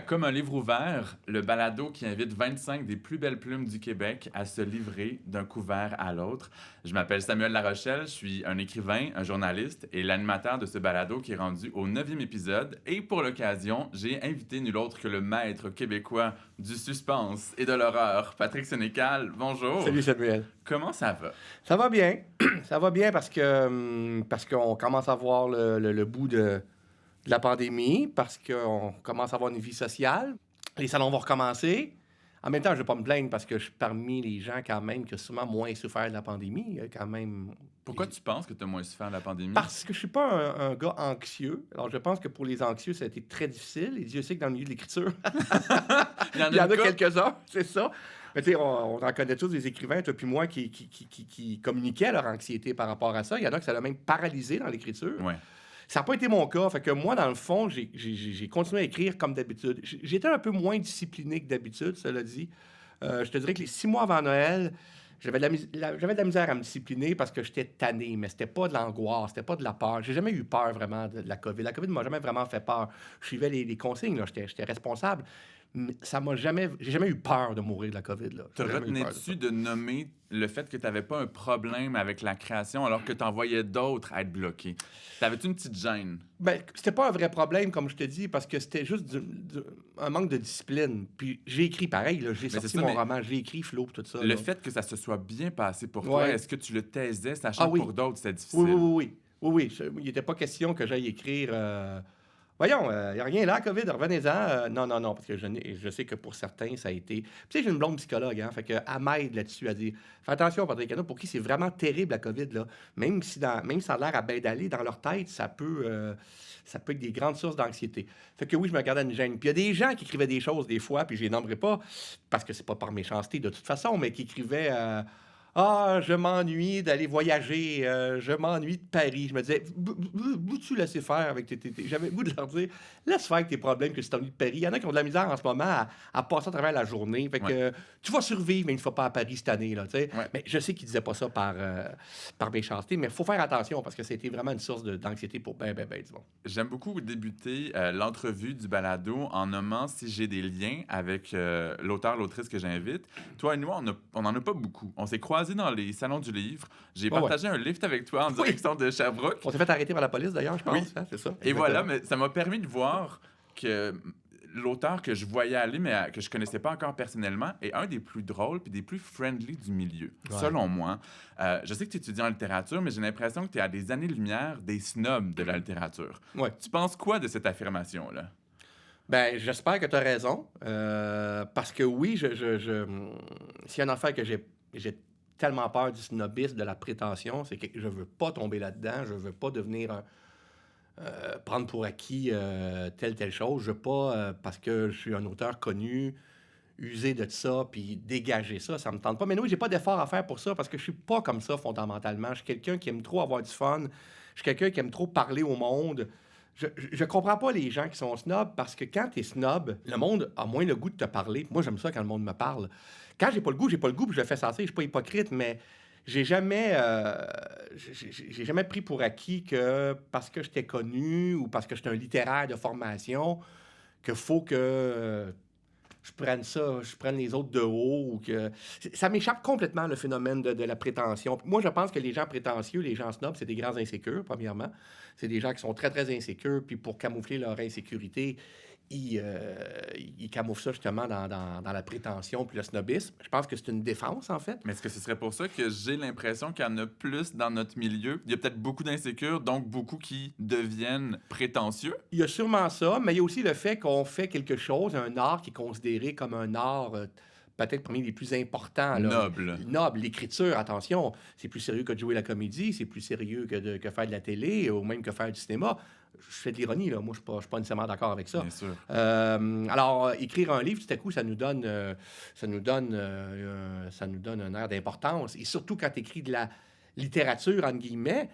Comme un livre ouvert, le balado qui invite 25 des plus belles plumes du Québec à se livrer d'un couvert à l'autre. Je m'appelle Samuel Larochelle, je suis un écrivain, un journaliste et l'animateur de ce balado qui est rendu au 9e épisode. Et pour l'occasion, j'ai invité nul autre que le maître québécois du suspense et de l'horreur, Patrick Sénécal. Bonjour. Salut Samuel. Comment ça va? Ça va bien. Ça va bien parce qu'on commence à voir le bout de la pandémie, parce qu'on commence à avoir une vie sociale. Les salons vont recommencer. En même temps, je ne vais pas me plaindre parce que je suis parmi les gens quand même qui ont sûrement moins souffert de la pandémie. Quand même. Pourquoi tu penses que tu as moins souffert de la pandémie? Parce que je ne suis pas un gars anxieux. Alors, je pense que pour les anxieux, ça a été très difficile. Et Dieu sait que dans le milieu de l'écriture, il y en a quelques-uns, c'est ça. Mais tu sais, on en connaît tous des écrivains, toi puis moi, qui communiquaient leur anxiété par rapport à ça. Il y en a que ça l'a même paralysé dans l'écriture. Ouais. Ça n'a pas été mon cas. Fait que moi, dans le fond, j'ai continué à écrire comme d'habitude. J'étais un peu moins discipliné que d'habitude, cela dit. Je te dirais que les 6 mois avant Noël, j'avais de la misère à me discipliner parce que j'étais tanné, mais c'était pas de l'angoisse, c'était pas de la peur. J'ai jamais eu peur vraiment de la COVID. La COVID ne m'a jamais vraiment fait peur. Je suivais les consignes, là. J'étais responsable. Mais j'ai jamais eu peur de mourir de la COVID. Te retenais-tu de nommer le fait que tu n'avais pas un problème avec la création alors que tu en voyais d'autres être bloqués? T'avais-tu une petite gêne? Ben, c'était pas un vrai problème, comme je te dis, parce que c'était juste un manque de discipline. Puis j'ai écrit pareil, là, j'ai sorti mon roman, j'ai écrit Flo, tout ça. Le fait que ça se soit bien passé pour toi, est-ce que tu le taisais, sachant que pour d'autres, c'était difficile? Oui. Il n'était pas question que j'aille écrire... Voyons, il n'y a rien là, COVID, revenez-en. Non, parce que je sais que pour certains, ça a été... Tu sais, j'ai une blonde psychologue, hein, fait qu'elle m'aide là-dessus, à dire « Fais attention, Patrick Hano, pour qui c'est vraiment terrible, la COVID, là. Même si ça a l'air à bien d'aller, dans leur tête, ça peut être des grandes sources d'anxiété. » Fait que oui, je me gardais une gêne. Puis il y a des gens qui écrivaient des choses, des fois, puis je les nommerai pas, parce que c'est pas par méchanceté, de toute façon, mais qui écrivaient... Ah, je m'ennuie d'aller voyager, je m'ennuie de Paris. Je me disais, vous-tu laisser faire avec tes... J'avais le goût de leur dire, laisse faire avec tes problèmes que tu t'ennuies de Paris. Il y en a qui ont de la misère en ce moment à passer à travers la journée. Fait que tu vas survivre, mais une fois pas à Paris cette année. Là, mais je sais qu'ils disaient pas ça par méchanceté, mais il faut faire attention parce que c'était vraiment une source d'anxiété pour ben du monde. J'aime beaucoup débuter l'entrevue du balado en nommant si j'ai des liens avec l'auteur, l'autrice que j'invite. Toi et nous, on n'en a pas beaucoup. On s'est croisés dans les salons du livre. J'ai partagé un lift avec toi en direction de Sherbrooke. On s'est fait arrêter par la police, d'ailleurs, je pense. Oui. Hein, c'est ça. Et voilà, mais ça m'a permis de voir que l'auteur que je voyais aller, mais que je connaissais pas encore personnellement, est un des plus drôles puis des plus friendly du milieu, selon moi. Je sais que tu étudies en littérature, mais j'ai l'impression que tu es à des années-lumière des snobs de la littérature. Ouais. Tu penses quoi de cette affirmation-là? Ben, j'espère que tu as raison. Parce que oui, s'il y a une affaire que j'ai tellement peur du snobisme, de la prétention, c'est que je veux pas tomber là-dedans, je veux pas devenir prendre pour acquis telle chose. Je veux pas, parce que je suis un auteur connu, user de ça, puis dégager ça, ça me tente pas. Mais oui, j'ai pas d'effort à faire pour ça, parce que je suis pas comme ça fondamentalement. Je suis quelqu'un qui aime trop avoir du fun, je suis quelqu'un qui aime trop parler au monde. Je comprends pas les gens qui sont snobs, parce que quand t'es snob, le monde a moins le goût de te parler. Moi, j'aime ça quand le monde me parle. Quand j'ai pas le goût, puis je le fais sentir, je suis pas hypocrite, mais j'ai jamais pris pour acquis que parce que j'étais connu ou parce que j'étais un littéraire de formation, qu'il faut que je prenne les autres de haut. Ou que... Ça m'échappe complètement, le phénomène de la prétention. Moi, je pense que les gens prétentieux, les gens snobs, c'est des grands insécures, premièrement. C'est des gens qui sont très, très insécures, puis pour camoufler leur insécurité, ils camouflent ça justement dans la prétention puis le snobisme. Je pense que c'est une défense, en fait. Mais est-ce que ce serait pour ça que j'ai l'impression qu'il y en a plus dans notre milieu? Il y a peut-être beaucoup d'insécures, donc beaucoup qui deviennent prétentieux? Il y a sûrement ça, mais il y a aussi le fait qu'on fait quelque chose, un art qui est considéré comme un art... peut-être parmi les plus importants. Là. Noble. L'écriture, attention, c'est plus sérieux que de jouer la comédie, c'est plus sérieux que faire de la télé ou même que faire du cinéma. Je fais de l'ironie, là. Moi, je ne suis pas nécessairement d'accord avec ça. Bien sûr. Alors, écrire un livre, tout à coup, ça nous donne un air d'importance. Et surtout quand tu écris de la littérature, entre guillemets,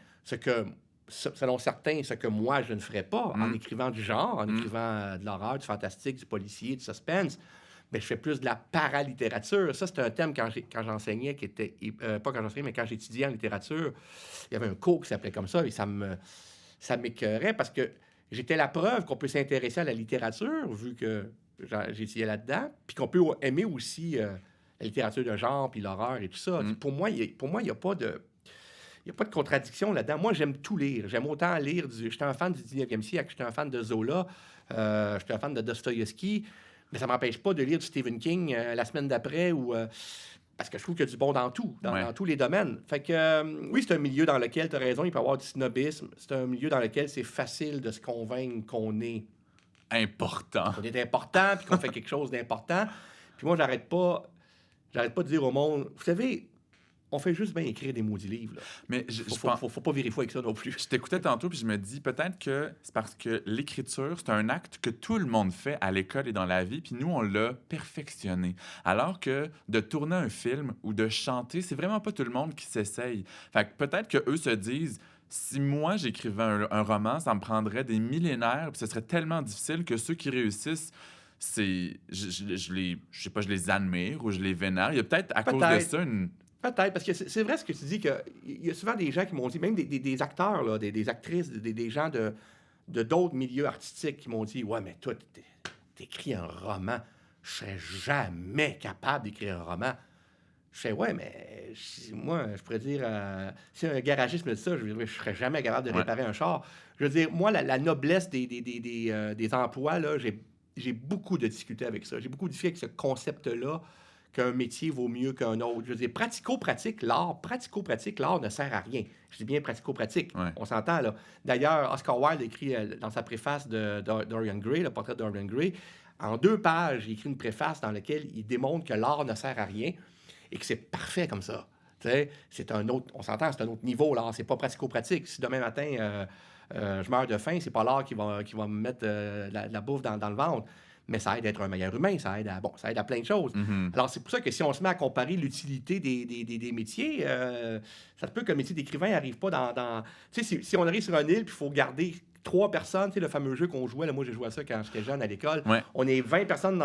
selon certains, ce que moi, je ne ferais pas en écrivant du genre, en écrivant de l'horreur, du fantastique, du policier, du suspense. Mais je fais plus de la paralittérature. Ça, c'est un thème quand j'enseignais, qui était... pas quand j'enseignais, mais quand j'étudiais en littérature, il y avait un cours qui s'appelait comme ça, et ça m'écœurait parce que j'étais la preuve qu'on peut s'intéresser à la littérature, vu que j'ai étudié là-dedans, puis qu'on peut aimer aussi la littérature de genre, puis l'horreur et tout ça. Mm. Pour moi, il n'y a pas de... Il n'y a pas de contradiction là-dedans. Moi, j'aime tout lire. J'aime autant lire J'étais un fan du 19e siècle, j'étais un fan de Zola, j'étais un fan de Dostoïevski, mais ça ne m'empêche pas de lire du Stephen King la semaine d'après ou... parce que je trouve qu'il y a du bon dans tout, dans tous les domaines. Fait que, oui, c'est un milieu dans lequel, tu as raison, il peut y avoir du snobisme. C'est un milieu dans lequel c'est facile de se convaincre qu'on est Important. important, puis qu'on fait quelque chose d'important. Puis moi, j'arrête pas de dire au monde, vous savez, on fait juste bien écrire des maudits livres. Là. Mais je Faut pas virer fou avec ça non plus. Je t'écoutais tantôt, puis je me dis peut-être que c'est parce que l'écriture, c'est un acte que tout le monde fait à l'école et dans la vie, puis nous, on l'a perfectionné. Alors que de tourner un film ou de chanter, c'est vraiment pas tout le monde qui s'essaye. Fait que peut-être qu'eux se disent, si moi, j'écrivais un roman, ça me prendrait des millénaires, puis ce serait tellement difficile que ceux qui réussissent, je sais pas, je les admire ou je les vénère. Il y a peut-être à cause de ça une... Peut-être, parce que c'est vrai ce que tu dis, qu'il y a souvent des gens qui m'ont dit, même des acteurs, là, des actrices, des gens de d'autres milieux artistiques qui m'ont dit, « Ouais, mais toi, t'écris un roman. Je serais jamais capable d'écrire un roman. » Je fais, « Ouais, mais moi, je pourrais dire, si un garagiste me dit ça, je serais jamais capable de réparer un char. » Je veux dire, moi, la noblesse des emplois, là, j'ai beaucoup de difficultés avec ça. J'ai beaucoup de difficultés avec ce concept-là, qu'un métier vaut mieux qu'un autre. Je veux dire, pratico-pratique, l'art ne sert à rien. Je dis bien pratico-pratique. Ouais. On s'entend, là. D'ailleurs, Oscar Wilde écrit dans sa préface de Dorian Gray, le portrait de Dorian Gray, en 2 pages, il écrit une préface dans laquelle il démontre que l'art ne sert à rien et que c'est parfait comme ça. T'sais, c'est un autre... On s'entend, c'est un autre niveau, l'art. C'est pas pratico-pratique. Si demain matin, je meurs de faim, c'est pas l'art qui va me mettre la bouffe dans le ventre. Mais ça aide à être un meilleur humain, ça aide à plein de choses. Mm-hmm. Alors, c'est pour ça que si on se met à comparer l'utilité des métiers, ça se peut que le métier d'écrivain n'arrive pas dans... Tu sais, si on arrive sur une île, puis il faut garder 3 personnes, tu sais, le fameux jeu qu'on jouait, là, moi j'ai joué à ça quand j'étais jeune à l'école, on est 20 personnes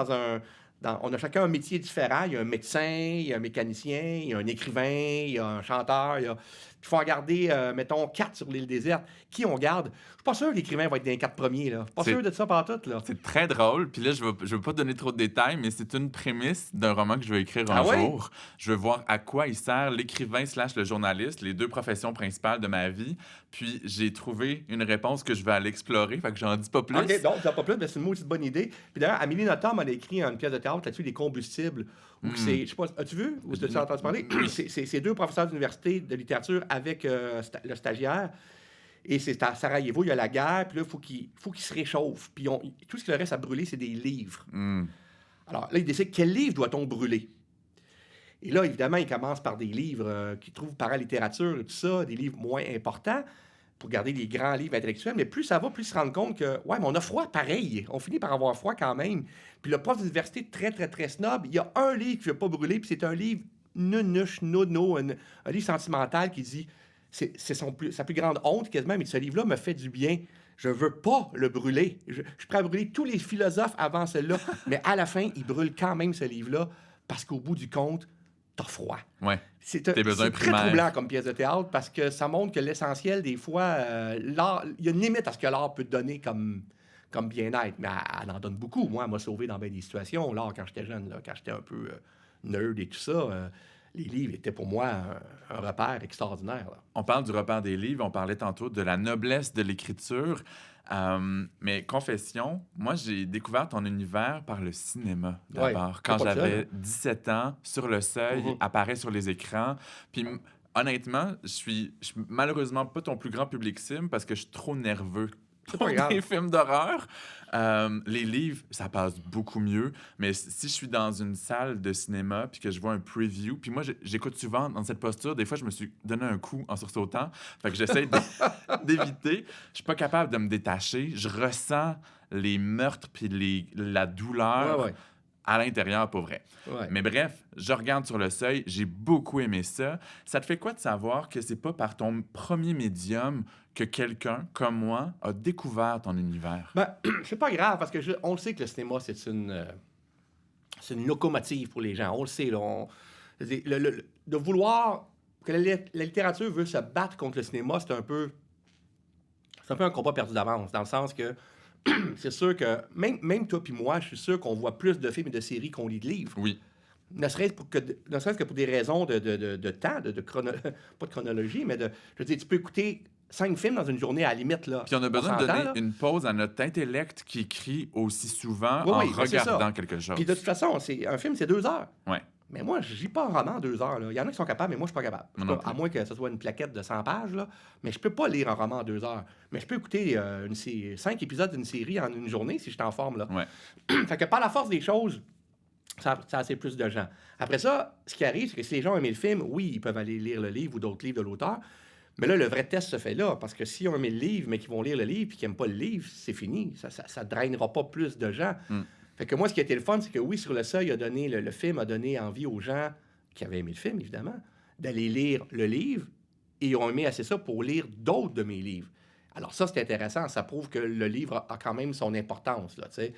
on a chacun un métier différent. Il y a un médecin, il y a un mécanicien, il y a un écrivain, il y a un chanteur. Il faut en garder, mettons, 4 sur l'île déserte. Qui on garde? Je suis pas sûr que l'écrivain va être dans les 4 premiers. Là. Pas sûr de ça partout. Là. C'est très drôle. Puis là, je veux pas donner trop de détails, mais c'est une prémisse d'un roman que je vais écrire un jour. Je veux voir à quoi il sert l'écrivain / le journaliste, les 2 professions principales de ma vie. Puis j'ai trouvé une réponse que je vais aller explorer. Fait que j'en dis pas plus. OK, donc, j'en dis pas plus, mais c'est une maudite bonne idée. Puis d'ailleurs, Amélie Nothomb, elle a écrit une pièce de théâtre là-dessus, les combustibles. Où c'est, je sais pas, as-tu vu? Ou as-tu entendu parler? C'est 2 professeurs d'université de littérature avec le stagiaire. Et c'est à Sarajevo, il y a la guerre, puis là, il faut qu'ils se réchauffent. Puis tout ce qui leur reste à brûler, c'est des livres. Alors là, ils décident quel livre doit-on brûler? Et là, évidemment, ils commencent par des livres qu'ils trouvent par la littérature et tout ça, des livres moins importants, pour garder les grands livres intellectuels. Mais plus ça va, plus ils se rendent compte que, ouais, mais on a froid pareil. On finit par avoir froid quand même. Puis le prof d'université, très, très, très snob, il y a un livre qui ne veut pas brûler, puis c'est un livre nunuche, nono, un livre sentimental qui dit, c'est sa plus grande honte quasiment, mais ce livre-là me fait du bien. Je veux pas le brûler. Je suis prêt à brûler tous les philosophes avant celui-là, mais à la fin, il brûle quand même ce livre-là, parce qu'au bout du compte, t'as froid. Ouais. C'est très troublant comme pièce de théâtre, parce que ça montre que l'essentiel, des fois, l'art, il y a une limite à ce que l'art peut donner comme bien-être, mais elle en donne beaucoup. Moi, elle m'a sauvé dans bien des situations, l'art, quand j'étais jeune, là, quand j'étais un peu nerd et tout ça. Les livres étaient pour moi un repère extraordinaire. Là. On parle du repère des livres, on parlait tantôt de la noblesse de l'écriture. Mais confession, moi, j'ai découvert ton univers par le cinéma, d'abord. Quand j'avais 17 ans, Sur le seuil, apparaît sur les écrans. Puis honnêtement, je suis malheureusement pas ton plus grand public cible parce que je suis trop nerveux pour des films d'horreur. Les livres, ça passe beaucoup mieux. Mais si je suis dans une salle de cinéma puis que je vois un preview, puis moi, j'écoute souvent dans cette posture. Des fois, je me suis donné un coup en sursautant. Fait que j'essaie d'éviter. Je suis pas capable de me détacher. Je ressens les meurtres puis la douleur à l'intérieur, pour vrai. Mais bref, je regarde Sur le seuil. J'ai beaucoup aimé ça. Ça te fait quoi de savoir que c'est pas par ton premier médium que quelqu'un, comme moi, a découvert ton univers? Ben, c'est pas grave, parce que on le sait que le cinéma, c'est une locomotive pour les gens. On le sait. Là, de vouloir que la littérature veut se battre contre le cinéma, c'est un peu un combat perdu d'avance, dans le sens que c'est sûr que même toi puis moi, je suis sûr qu'on voit plus de films et de séries qu'on lit de livres. Oui. Ne serait-ce que pour des raisons de temps, pas de chronologie, mais je veux dire, tu peux écouter 5 films dans une journée à la limite, là. Puis on a On besoin de s'entend, donner là? une pause à notre intellect qui écrit aussi souvent Oui, en oui, ben, c'est ça. regardant quelque chose. Puis de toute façon, un film, c'est 2 heures. Ouais. Mais moi, je lis pas un roman en 2 heures, là. Il y en a qui sont capables, mais moi, je suis pas capable. Moi non plus. À moins que ce soit une plaquette de 100 pages, là. Mais je peux pas lire un roman en 2 heures. Mais je peux écouter 5 épisodes d'une série en une journée si je suis en forme, là. Ouais. Fait que par la force des choses, ça assez plus de gens. Après ça, ce qui arrive, c'est que si les gens ont aimé le film, oui, ils peuvent aller lire le livre ou d'autres livres de l'auteur. Mais là, le vrai test se fait là, parce que s'ils ont aimé le livre, mais qu'ils vont lire le livre et qu'ils n'aiment pas le livre, c'est fini. Ça drainera pas plus de gens. Fait que moi, ce qui a été le fun, c'est que oui, Sur le seuil, le film a donné envie aux gens qui avaient aimé le film, évidemment, d'aller lire le livre, et ils ont aimé assez ça pour lire d'autres de mes livres. Alors ça, c'est intéressant. Ça prouve que le livre a quand même son importance, là, tu sais.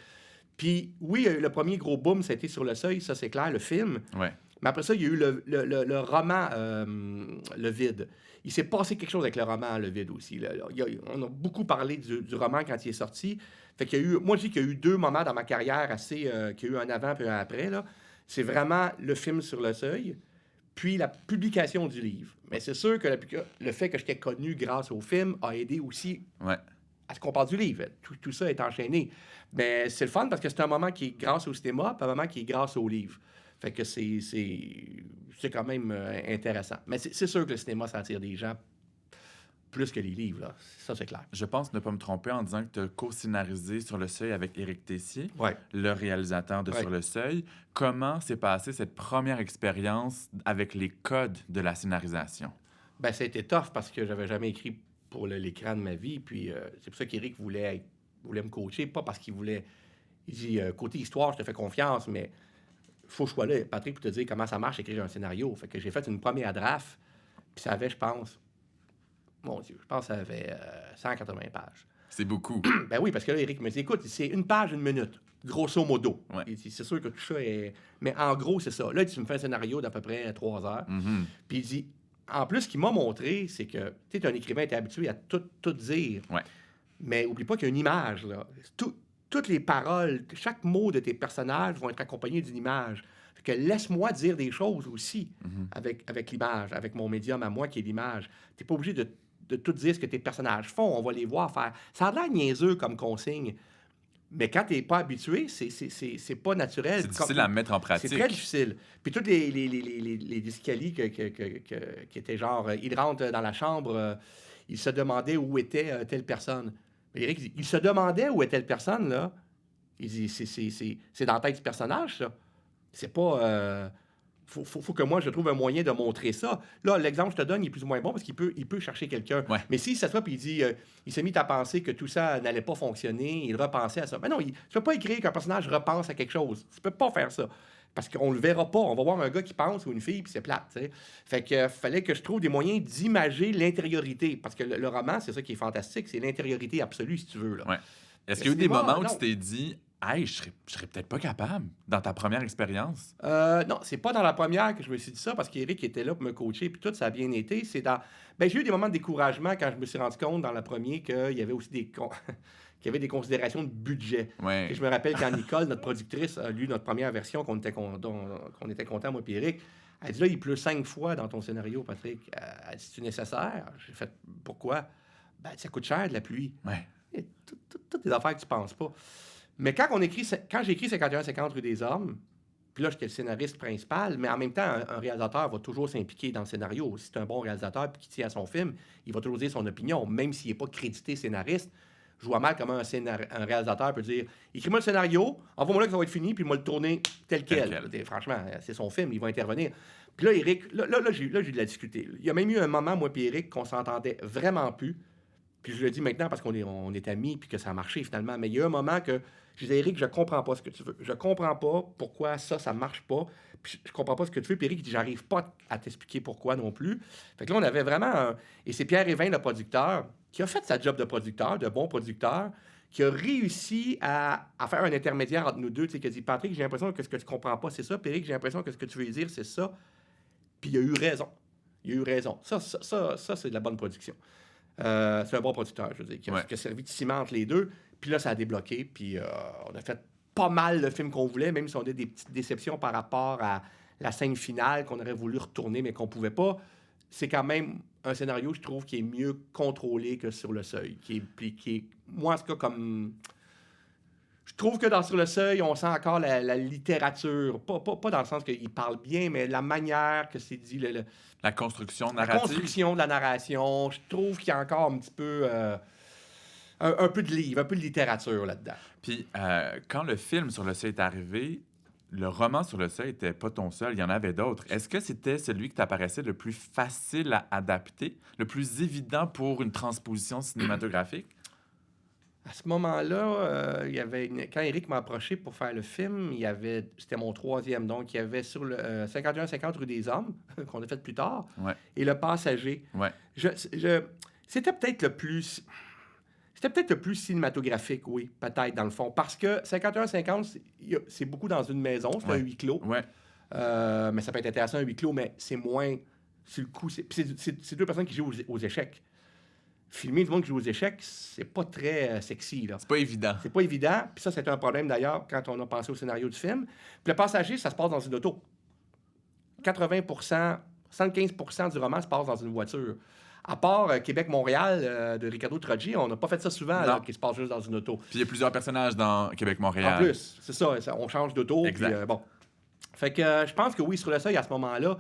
Puis oui, le premier gros boom, ça a été Sur le seuil, ça c'est clair, le film. Ouais. Mais après ça, il y a eu le roman Le Vide. Il s'est passé quelque chose avec le roman Le Vide aussi. Là. On a beaucoup parlé du roman quand il est sorti. Fait qu'il y a eu, moi, je dis qu'il y a eu 2 moments dans ma carrière assez... qu'il y a eu un avant puis un après. Là. C'est vraiment le film Sur le seuil, puis la publication du livre. Mais c'est sûr que le fait que j'étais connu grâce au film a aidé aussi Ouais. à ce qu'on parle du livre. Tout ça est enchaîné. Mais c'est le fun parce que c'est un moment qui est grâce au cinéma, puis un moment qui est grâce au livre. Fait que c'est quand même intéressant. Mais c'est sûr que le cinéma, ça attire des gens plus que les livres, là. Ça, c'est clair. Je pense ne pas me tromper en disant que tu as co-scénarisé Sur le seuil avec Éric Tessier, Ouais. le réalisateur de Ouais. Sur le seuil. Comment s'est passée cette première expérience avec les codes de la scénarisation? Ben, ça a été tough parce que j'avais jamais écrit pour l'écran de ma vie. Puis c'est pour ça qu'Éric voulait me coacher, pas parce qu'il voulait... Il dit, côté histoire, je te fais confiance, mais faut que je sois là, Patrick, pour te dire comment ça marche, écrire un scénario. Fait que j'ai fait une première draft, puis ça avait, je pense... Mon Dieu, je pense que ça avait 180 pages. C'est beaucoup. Ben oui, parce que là, Éric me dit, écoute, c'est 1 page, 1 minute, grosso modo. Ouais. Il dit, c'est sûr que tout ça est... Mais en gros, c'est ça. Là, tu me fais un scénario d'à peu près 3 heures. Mhm. Puis il dit, en plus, ce qu'il m'a montré, c'est que, tu sais, un écrivain est habitué à tout dire. Ouais. Mais oublie pas qu'il y a une image, là. Toutes les paroles, chaque mot de tes personnages vont être accompagnés d'une image. Fait que laisse-moi dire des choses aussi avec l'image, avec mon médium à moi qui est l'image. T'es pas obligé de tout dire ce que tes personnages font. On va les voir faire. Ça a l'air niaiseux comme consigne, mais quand t'es pas habitué, c'est pas naturel. C'est difficile à mettre en pratique. C'est très difficile. Puis tous les escaliers qui étaient genre, il rentre dans la chambre, il se demandait où était telle personne. Mais Éric dit, il se demandait où était telle personne, là. Il dit, c'est dans la tête du personnage, ça. C'est pas... faut que moi, je trouve un moyen de montrer ça. Là, l'exemple que je te donne, il est plus ou moins bon parce qu'il peut chercher quelqu'un. Ouais. Mais s'il s'assoit et il dit, il s'est mis à penser que tout ça n'allait pas fonctionner, il repensait à ça. Mais non, tu peux pas écrire qu'un personnage repense à quelque chose. Tu peux pas faire ça. Parce qu'on le verra pas. On va voir un gars qui pense ou une fille, puis c'est plate, tu sais. Fait que fallait que je trouve des moyens d'imager l'intériorité. Parce que le roman, c'est ça qui est fantastique, c'est l'intériorité absolue, si tu veux, là. Ouais. Est-ce Le qu'il y a eu des cinéma, moments où non. tu t'es dit, hey, je serais peut-être pas capable dans ta première expérience? Non, c'est pas dans la première que je me suis dit ça, parce qu'Éric était là pour me coacher, puis tout, ça a bien été. C'est dans... Ben, j'ai eu des moments de découragement quand je me suis rendu compte dans la première qu'il y avait aussi qu'il y avait des considérations de budget. Ouais. Et je me rappelle quand Nicole, notre productrice, a lu notre première version qu'on était content, moi et Éric, elle dit là, il pleut 5 fois dans ton scénario, Patrick. Elle dit, c'est-tu nécessaire? J'ai fait, pourquoi? Ben, ça coûte cher de la pluie. Ouais. Et toutes les affaires que tu penses pas. Mais quand j'ai écrit 51-50 rue des Hommes, puis là, j'étais le scénariste principal, mais en même temps, un réalisateur va toujours s'impliquer dans le scénario. Si c'est un bon réalisateur puis qui tient à son film, il va toujours dire son opinion, même s'il n'est pas crédité scénariste. Je vois mal comment un réalisateur peut dire « Écris-moi le scénario, envoie-moi là que ça va être fini, puis moi le tourner tel quel. » Franchement, c'est son film, il va intervenir. Puis là, Éric, là j'ai de la difficulté. Il y a même eu un moment, moi et Éric, qu'on s'entendait vraiment plus. Puis je le dis maintenant parce qu'on est amis puis que ça a marché finalement. Mais il y a un moment que je disais, Éric, je comprends pas ce que tu veux. Je comprends pas pourquoi ça marche pas. Puis je comprends pas ce que tu veux. Puis Éric dit, j'arrive pas à t'expliquer pourquoi non plus. Fait que là, on avait vraiment... Et c'est Pierre Évin, le producteur, qui a fait sa job de producteur, de bon producteur, qui a réussi à faire un intermédiaire entre nous deux. Tu sais, qui a dit, Patrick, j'ai l'impression que ce que tu comprends pas, c'est ça. Puis Éric, j'ai l'impression que ce que tu veux dire, c'est ça. Puis il a eu raison. Il a eu raison. Ça c'est de la bonne production. C'est un bon producteur, je veux dire, Ouais. qui a servi de ciment entre les deux. Puis là, ça a débloqué. Puis on a fait pas mal le film qu'on voulait, même si on a des petites déceptions par rapport à la scène finale qu'on aurait voulu retourner, mais qu'on pouvait pas. C'est quand même un scénario, je trouve, qui est mieux contrôlé que Sur le seuil. Moi, en tout cas, comme... Je trouve que dans Sur le seuil, on sent encore la littérature. Pas dans le sens qu'il parle bien, mais la manière que c'est dit, La construction la narrative. construction de la narration. Je trouve qu'il y a encore un petit peu... un peu de livre, un peu de littérature là-dedans. Puis, quand le film Sur le seuil est arrivé, le roman Sur le seuil n'était pas ton seul, il y en avait d'autres. Est-ce que c'était celui qui t'apparaissait le plus facile à adapter, le plus évident pour une transposition cinématographique? À ce moment-là, il y avait quand Eric m'a approché pour faire le film, c'était mon troisième. Donc, il y avait sur le 51-50 rue des Hommes, qu'on a fait plus tard, Ouais. et Le Passager. Ouais. C'était peut-être le plus... C'était peut-être le plus cinématographique, oui, peut-être, dans le fond. Parce que 51-50, c'est beaucoup dans une maison, c'est un huis clos. Ouais. Mais ça peut être intéressant, un huis clos, mais c'est moins... Sur le coup, c'est deux personnes qui jouent aux échecs. Filmer du monde qui joue aux échecs, c'est pas très sexy, là. C'est pas évident. C'est pas évident. Puis ça, c'était un problème, d'ailleurs, quand on a pensé au scénario du film. Puis Le Passager, ça se passe dans une auto. 75% du roman se passe dans une voiture. À part Québec-Montréal de Ricardo Troggi, on n'a pas fait ça souvent, là, Non. qui se passe juste dans une auto. Puis il y a plusieurs personnages dans Québec-Montréal. En plus, c'est ça, on change d'auto. Puis, Exact. bon. Fait que je pense que oui, Sur le seuil, à ce moment-là,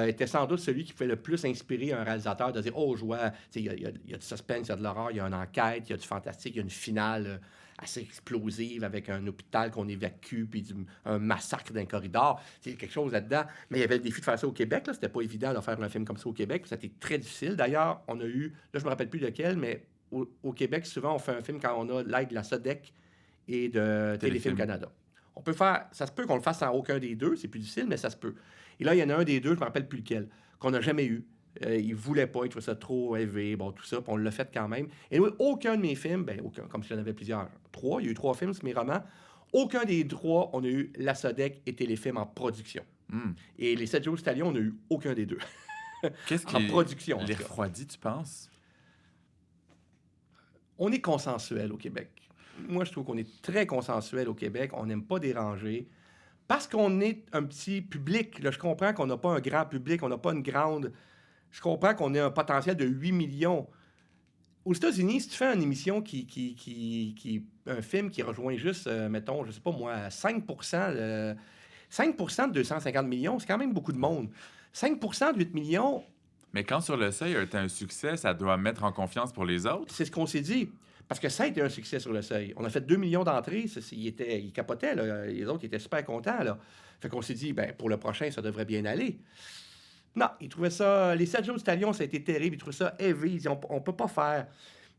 était sans doute celui qui pouvait le plus inspirer un réalisateur de dire « Oh, je vois, il y a du suspense, il y a de l'horreur, il y a une enquête, il y a du fantastique, il y a une finale assez explosive avec un hôpital qu'on évacue, puis un massacre d'un corridor. Il y a quelque chose là-dedans. Mais il y avait le défi de faire ça au Québec. Là. C'était pas évident de faire un film comme ça au Québec. Puis ça a été très difficile. D'ailleurs, on a eu, là, je me rappelle plus lequel, mais au Québec, souvent, on fait un film quand on a l'aide de la SODEC et de Téléfilm Canada. On peut faire, ça se peut qu'on le fasse sans aucun des deux, c'est plus difficile, mais ça se peut. Et là, il y en a un des deux, je me rappelle plus lequel, qu'on n'a jamais eu. Il voulait pas, il trouvait ça trop élevé, bon, tout ça, puis on l'a fait quand même. Et oui, aucun de mes films, ben, aucun, comme si j'en avais plusieurs, trois, il y a eu 3 films sur mes romans, aucun des 3, on a eu la SODEC et Téléfilm en production. Et les 7 jours italiens, on n'a eu aucun des deux. Qu'est-ce en qui production. les refroidit, tu penses? On est consensuel au Québec. Moi, je trouve qu'on est très consensuel au Québec. On n'aime pas déranger. Parce qu'on est un petit public. Là, je comprends qu'on n'a pas un grand public, on n'a pas une grande... Je comprends qu'on ait un potentiel de 8 millions. Aux États-Unis, si tu fais une émission un film qui rejoint juste, mettons, je sais pas moi, 5%, 5% de 250 millions, c'est quand même beaucoup de monde. 5% de 8 millions... Mais quand Sur le seuil a été un succès, ça doit mettre en confiance pour les autres. C'est ce qu'on s'est dit. Parce que ça a été un succès Sur le seuil. On a fait 2 millions d'entrées. Ils capotaient, là. Les autres ils étaient super contents. Là. Fait qu'on s'est dit, ben, pour le prochain, ça devrait bien aller. Non, ils trouvaient ça... Les 7 jours d'Italion, ça a été terrible. Ils trouvaient ça heavy. Ils disaient, on peut pas faire...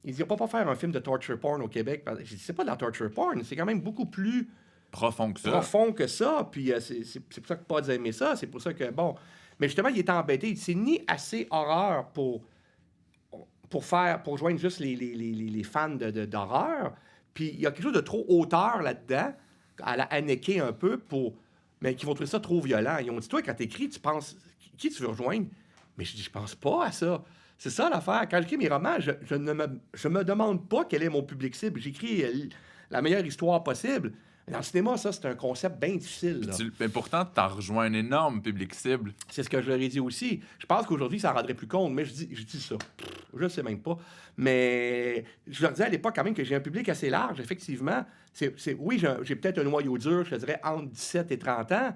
Ils disaient, on peut pas faire un film de torture porn au Québec. J'ai dit, c'est pas de la torture porn. C'est quand même beaucoup plus Profond que ça. profond que ça. Puis c'est pour ça que Pods a aimé ça. C'est pour ça que, bon... Mais justement, il était embêté. C'est ni assez horreur pour joindre juste les fans d'horreur. Puis il y a quelque chose de trop hauteur là-dedans, à la Haneke un peu, mais qui vont trouver ça trop violent. Ils ont dit, toi, quand t'écris, tu penses, qui tu veux rejoindre? Mais je dis, je pense pas à ça. C'est ça l'affaire. Quand j'écris mes romans, je me demande pas quel est mon public cible. J'écris la meilleure histoire possible. Dans le cinéma, ça, c'est un concept bien difficile. Là. Mais pourtant, tu as rejoint un énorme public cible. C'est ce que je leur ai dit aussi. Je pense qu'aujourd'hui, ça en rendrait plus compte, mais je dis ça. Je ne sais même pas. Mais je leur disais à l'époque quand même que j'ai un public assez large, effectivement. Oui, j'ai peut-être un noyau dur, je te dirais, entre 17 et 30 ans,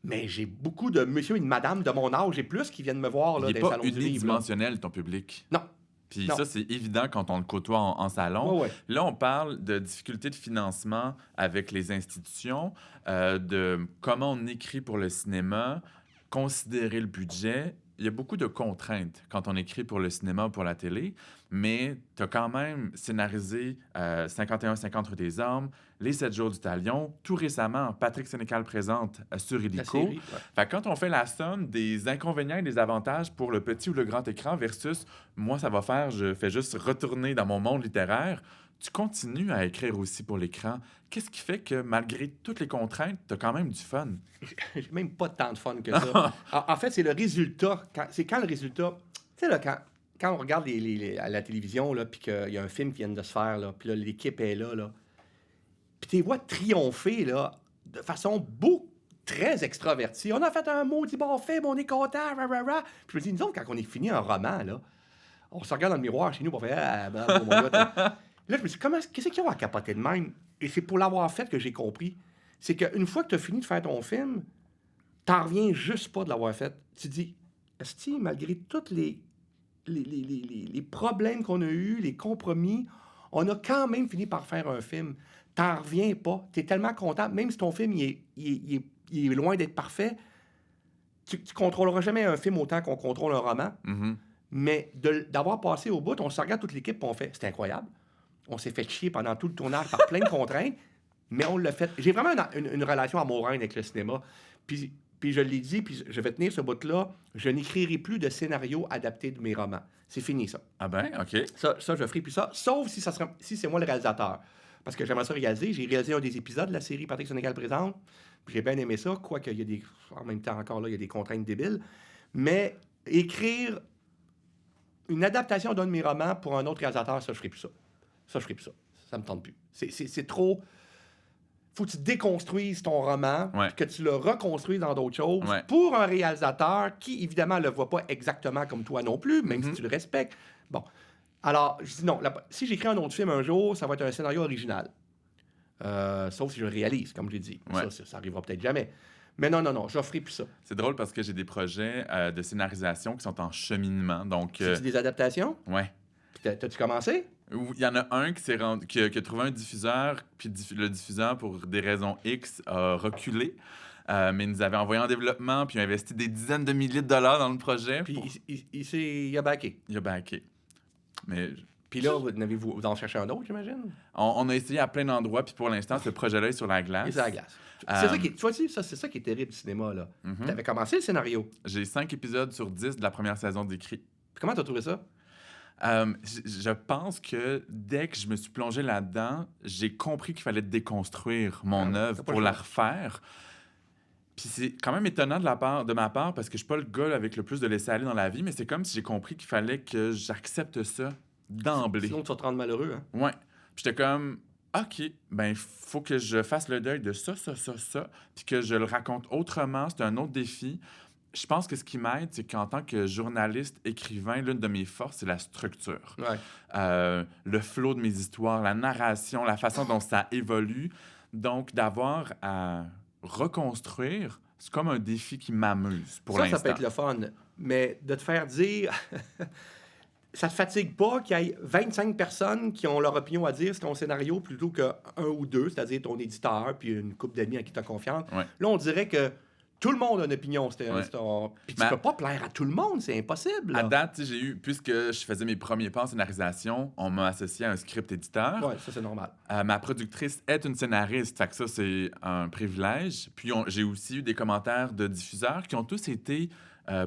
mais j'ai beaucoup de monsieur et de madame de mon âge et plus qui viennent me voir là, Il dans n'est les pas salons du livre. unidimensionnel, ton public. Non. Puis Non. ça, c'est évident quand on le côtoie en salon. Ouais. Là, on parle de difficultés de financement avec les institutions, de comment on écrit pour le cinéma, considérer le budget. Il y a beaucoup de contraintes quand on écrit pour le cinéma ou pour la télé, mais tu as quand même scénarisé 51-50 rue des Ormes, Les 7 jours du Talion. Tout récemment, Patrick Sénécal présente sur La Illico. série, ouais. Fait que quand on fait la somme des inconvénients et des avantages pour le petit ou le grand écran versus moi, ça va faire, je fais juste retourner dans mon monde littéraire, tu continues à écrire aussi pour l'écran. Qu'est-ce qui fait que malgré toutes les contraintes, tu as quand même du fun? J'ai même pas tant de fun que ça. En fait, c'est le résultat. C'est quand le résultat... Tu sais, là, quand quand on regarde à la télévision, là, puis qu'il y a un film qui vient de se faire, là, puis là, l'équipe est là, puis tu les vois triompher là, de façon très extravertie. On a fait un maudit bon film, on est content, rah. Puis je me dis, nous autres, quand on est fini un roman, là, on se regarde dans le miroir chez nous pour faire ah, bravo, mon gars. Là, je me dis, qu'est-ce qu'ils ont à capoter de même? Et c'est pour l'avoir fait que j'ai compris. C'est qu'une fois que tu as fini de faire ton film, t'en reviens juste pas de l'avoir fait. Tu te dis, esti, malgré tous les problèmes qu'on a eus, les compromis, on a quand même fini par faire un film. T'en reviens pas. T'es tellement content, même si ton film il est loin d'être parfait, tu contrôleras jamais un film autant qu'on contrôle un roman. Mhm. Mais d'avoir passé au bout, on se regarde toute l'équipe et on fait, c'était incroyable. On s'est fait chier pendant tout le tournage par plein de contraintes, mais on l'a fait. J'ai vraiment une relation amoureuse avec le cinéma. Puis je l'ai dit, puis je vais tenir ce bout-là, je n'écrirai plus de scénario adapté de mes romans. C'est fini, ça. Ah ben, OK. Ça, je ferai plus ça, sauf si c'est moi le réalisateur. Parce que j'aimerais ça réaliser. J'ai réalisé un des épisodes de la série Patrick Sénégal présente. Puis j'ai bien aimé ça, quoique il y a des... En même temps, encore là, il y a des contraintes débiles. Mais écrire une adaptation d'un de mes romans pour un autre réalisateur, ça, je ferai plus ça. Ça me tente plus. C'est trop... Faut que tu déconstruises ton roman, que tu le reconstruises dans d'autres choses pour un réalisateur qui, évidemment, ne le voit pas exactement comme toi non plus, même si tu le respectes. Bon. Alors, je dis non. Si j'écris un autre film un jour, ça va être un scénario original. Sauf si je le réalise, comme je l'ai dit. Ça arrivera peut-être jamais. Mais non, je ferai plus ça. C'est drôle parce que j'ai des projets de scénarisation qui sont en cheminement. Donc, c'est des adaptations? Oui. T'as-tu commencé? Il y en a un qui a trouvé un diffuseur, puis le diffuseur, pour des raisons X, a reculé. Mais il nous avait envoyé en développement, puis il a investi des dizaines de milliers de dollars dans le projet. Puis il a backé. Il a backé. Mais... Puis là, vous en cherchez un autre, j'imagine? On a essayé à plein d'endroits, puis pour l'instant, ce projet-là est sur la glace. Il est sur la glace. C'est ça qui est terrible du cinéma, là. Tu avais commencé le scénario. J'ai 5 épisodes sur 10 de la première saison d'écrit. Puis comment t'as trouvé ça? Je pense que dès que je me suis plongé là-dedans, j'ai compris qu'il fallait déconstruire mon œuvre pour la refaire. Puis c'est quand même étonnant de ma part, parce que je suis pas le gars avec le plus de laisser-aller dans la vie, mais c'est comme si j'ai compris qu'il fallait que j'accepte ça d'emblée. Sinon, tu vas te rendre malheureux, hein? Ouais. Puis j'étais comme, OK, ben faut que je fasse le deuil de ça, puis que je le raconte autrement. C'est un autre défi. Je pense que ce qui m'aide, c'est qu'en tant que journaliste, écrivain, l'une de mes forces, c'est la structure. Le flow de mes histoires, la narration, la façon dont ça évolue. Donc, d'avoir à reconstruire, c'est comme un défi qui m'amuse pour l'instant. Ça peut être le fun, mais de te faire dire... Ça te fatigue pas qu'il y ait 25 personnes qui ont leur opinion à dire sur ton scénario plutôt qu'un ou deux, c'est-à-dire ton éditeur puis une couple d'amis à qui tu as confiance. Là, on dirait que tout le monde a une opinion. Puis tu peux pas plaire à tout le monde, c'est impossible. Là. À date, puisque je faisais mes premiers pas en scénarisation, on m'a associé à un script éditeur. Oui, ça c'est normal. Ma productrice est une scénariste, fait que ça c'est un privilège. Puis j'ai aussi eu des commentaires de diffuseurs qui ont tous été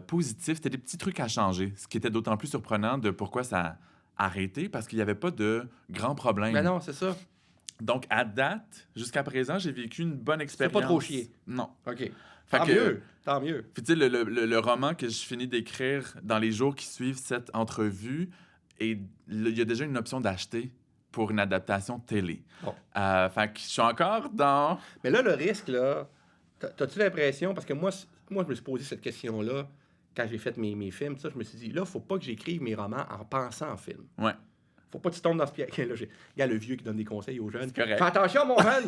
positifs. C'était des petits trucs à changer, ce qui était d'autant plus surprenant de pourquoi ça a arrêté, parce qu'il n'y avait pas de grands problèmes. Mais non, c'est ça. Donc, à date, jusqu'à présent, j'ai vécu une bonne expérience. C'est pas trop chier. Non. OK. Tant mieux. Puis tu sais, le roman que je finis d'écrire dans les jours qui suivent cette entrevue, il y a déjà une option d'acheter pour une adaptation télé. Bon. Fait que je suis encore dans... Mais là, le risque, là, t'as-tu l'impression... Parce que moi, je me suis posé cette question-là quand j'ai fait mes films. Je me suis dit, là, faut pas que j'écrive mes romans en pensant en film. Ouais. Faut pas que tu tombes dans ce piège. Là, il y a le vieux qui donne des conseils aux jeunes. Correct. Fais attention, mon jeune!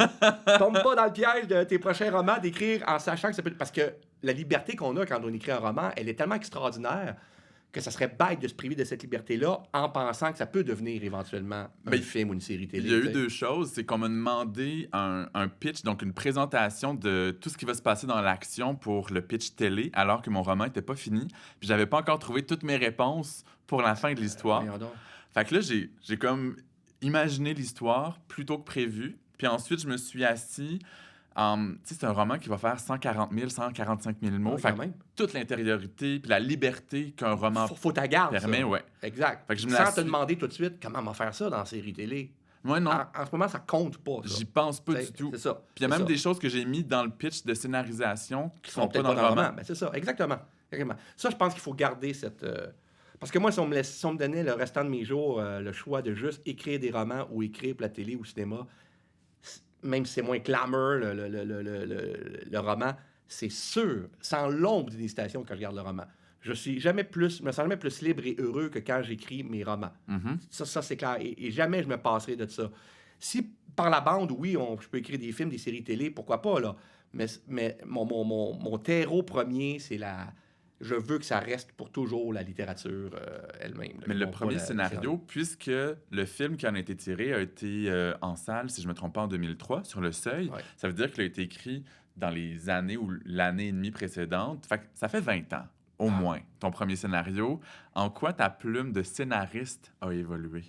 Tombe pas dans le piège de tes prochains romans d'écrire en sachant que ça peut... Parce que la liberté qu'on a quand on écrit un roman, elle est tellement extraordinaire que ça serait bête de se priver de cette liberté-là en pensant que ça peut devenir éventuellement un film ou une série télé. Il y a eu deux choses. C'est qu'on m'a demandé un pitch, donc une présentation de tout ce qui va se passer dans l'action pour le pitch télé, alors que mon roman n'était pas fini. Puis j'avais pas encore trouvé toutes mes réponses pour la fin de l'histoire. Fait que là, j'ai comme imaginé l'histoire plutôt que prévu. Puis ensuite, je me suis assis... tu sais, c'est un roman qui va faire 140 000, 145 000 mots. Fait que toute l'intériorité puis la liberté qu'un roman faut ta garde, permet, ça. ouais. Exact. Fait que sans te demander tout de suite comment on va faire ça dans la série télé. Ouais, non. En ce moment, ça compte pas, ça. J'y pense pas du tout. C'est ça. Puis il y a même des choses que j'ai mis dans le pitch de scénarisation qui sont pas peut-être dans le roman. Ben, c'est ça, exactement. Ça, je pense qu'il faut garder cette... Parce que moi, si on me donnait le restant de mes jours le choix de juste écrire des romans ou écrire pour la télé ou le cinéma, même si c'est moins glamour, le roman, c'est sûr, sans l'ombre d'une hésitation quand je regarde le roman. Je me sens jamais plus libre et heureux que quand j'écris mes romans. Mhm. Ça c'est clair. Et jamais je me passerai de ça. Si par la bande, oui, je peux écrire des films, des séries télé, pourquoi pas, là. Mais mon terreau premier, c'est je veux que ça reste pour toujours la littérature elle-même. Mais le non pas premier le scénario, puisque le film qui en a été tiré a été en salle, si je ne me trompe pas, en 2003, sur le Seuil, Ouais. ça veut dire qu'il a été écrit dans les années ou l'année et demie précédente. Fait que ça fait 20 ans, au moins, ton premier scénario. En quoi ta plume de scénariste a évolué?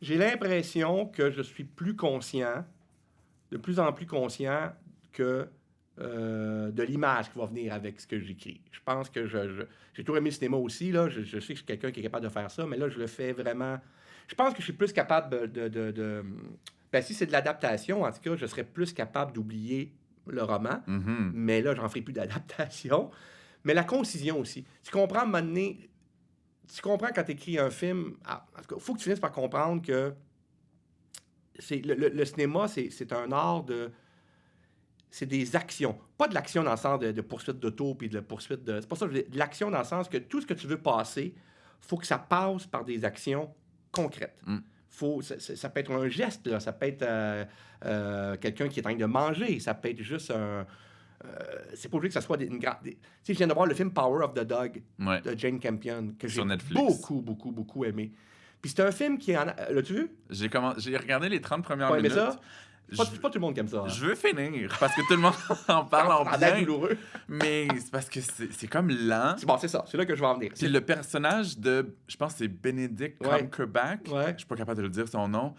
J'ai l'impression que je suis plus conscient, de plus en plus conscient que de l'image qui va venir avec ce que j'écris. Je pense que j'ai toujours aimé le cinéma aussi, là. Je sais que je suis quelqu'un qui est capable de faire ça, mais là, je le fais vraiment... Je pense que je suis plus capable Ben, si c'est de l'adaptation, en tout cas, je serais plus capable d'oublier le roman, Mhm. mais là, j'en ferai plus d'adaptation. Mais la concision aussi. Tu comprends, à un moment donné, tu comprends quand tu écris un film... en tout cas, il faut que tu finisses par comprendre que le cinéma, c'est un art de... C'est des actions. Pas de l'action dans le sens de poursuite d'auto puis de poursuite de... C'est pas ça, de l'action dans le sens que tout ce que tu veux passer, faut que ça passe par des actions concrètes. Mm. Ça peut être un geste, là. Ça peut être quelqu'un qui est en train de manger. Ça peut être juste un... c'est pas obligé que ça soit une grande... Tu sais, je viens de voir le film Power of the Dog Ouais. de Jane Campion, que j'ai Sur Netflix. beaucoup aimé. Puis c'est un film qui est en... L'as-tu vu? J'ai regardé les 30 premières Pas aimé minutes. ça? C'est pas tout le monde qui aime ça. Hein? Je veux finir, parce que tout le monde en parle en Ça a l'air bien, douloureux. mais c'est parce que c'est comme lent. Bon, c'est ça. C'est là que je vais en venir. Puis le personnage de, je pense que c'est Benedict Ouais. Cumberbatch, Ouais. je suis pas capable de le dire son nom.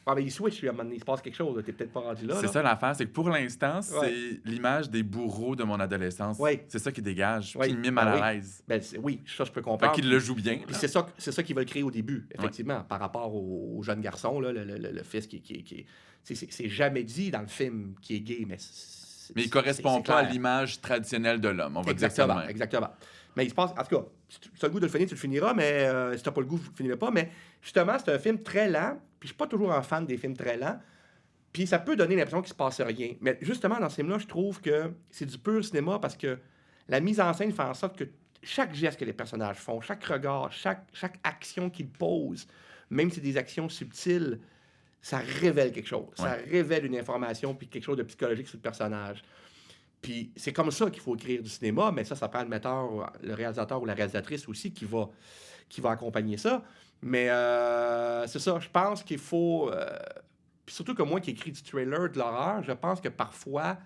Ah, mais il switch, lui, à un moment donné. Il se passe quelque chose. T'es peut-être pas rendu là. C'est là. ça l'affaire, c'est que pour l'instant, c'est Ouais. l'image des bourreaux de mon adolescence. Ouais. C'est ça qui dégage, Ouais. puis il mime Ben mal oui. à l'aise. Ben, oui, ça, je peux Fait comprendre. qu'il le joue bien. Puis là. c'est ça qu'ils veulent créer au début, effectivement, par rapport au jeune garçon, là, le fils qui c'est jamais dit dans le film qui est gay, mais... Mais il correspond c'est pas à clair. l'image traditionnelle de l'homme, on va dire ça de même. Exactement. Mais il se passe... En tout cas, si tu as le goût de le finir, tu le finiras, mais si tu n'as pas le goût, tu ne le finiras pas. Mais justement, c'est un film très lent, puis je suis pas toujours un fan des films très lents, puis ça peut donner l'impression qu'il se passe rien. Mais justement, dans ce film-là, je trouve que c'est du pur cinéma parce que la mise en scène fait en sorte que chaque geste que les personnages font, chaque regard, chaque action qu'ils posent, même si c'est des actions subtiles, ça révèle quelque chose. Ouais. Ça révèle une information puis quelque chose de psychologique sur le personnage. Puis c'est comme ça qu'il faut écrire du cinéma, mais ça prend le metteur, le réalisateur ou la réalisatrice aussi qui va accompagner ça. Mais c'est ça, je pense qu'il faut... puis surtout que moi qui écris du trailer, de l'horreur, je pense que parfois,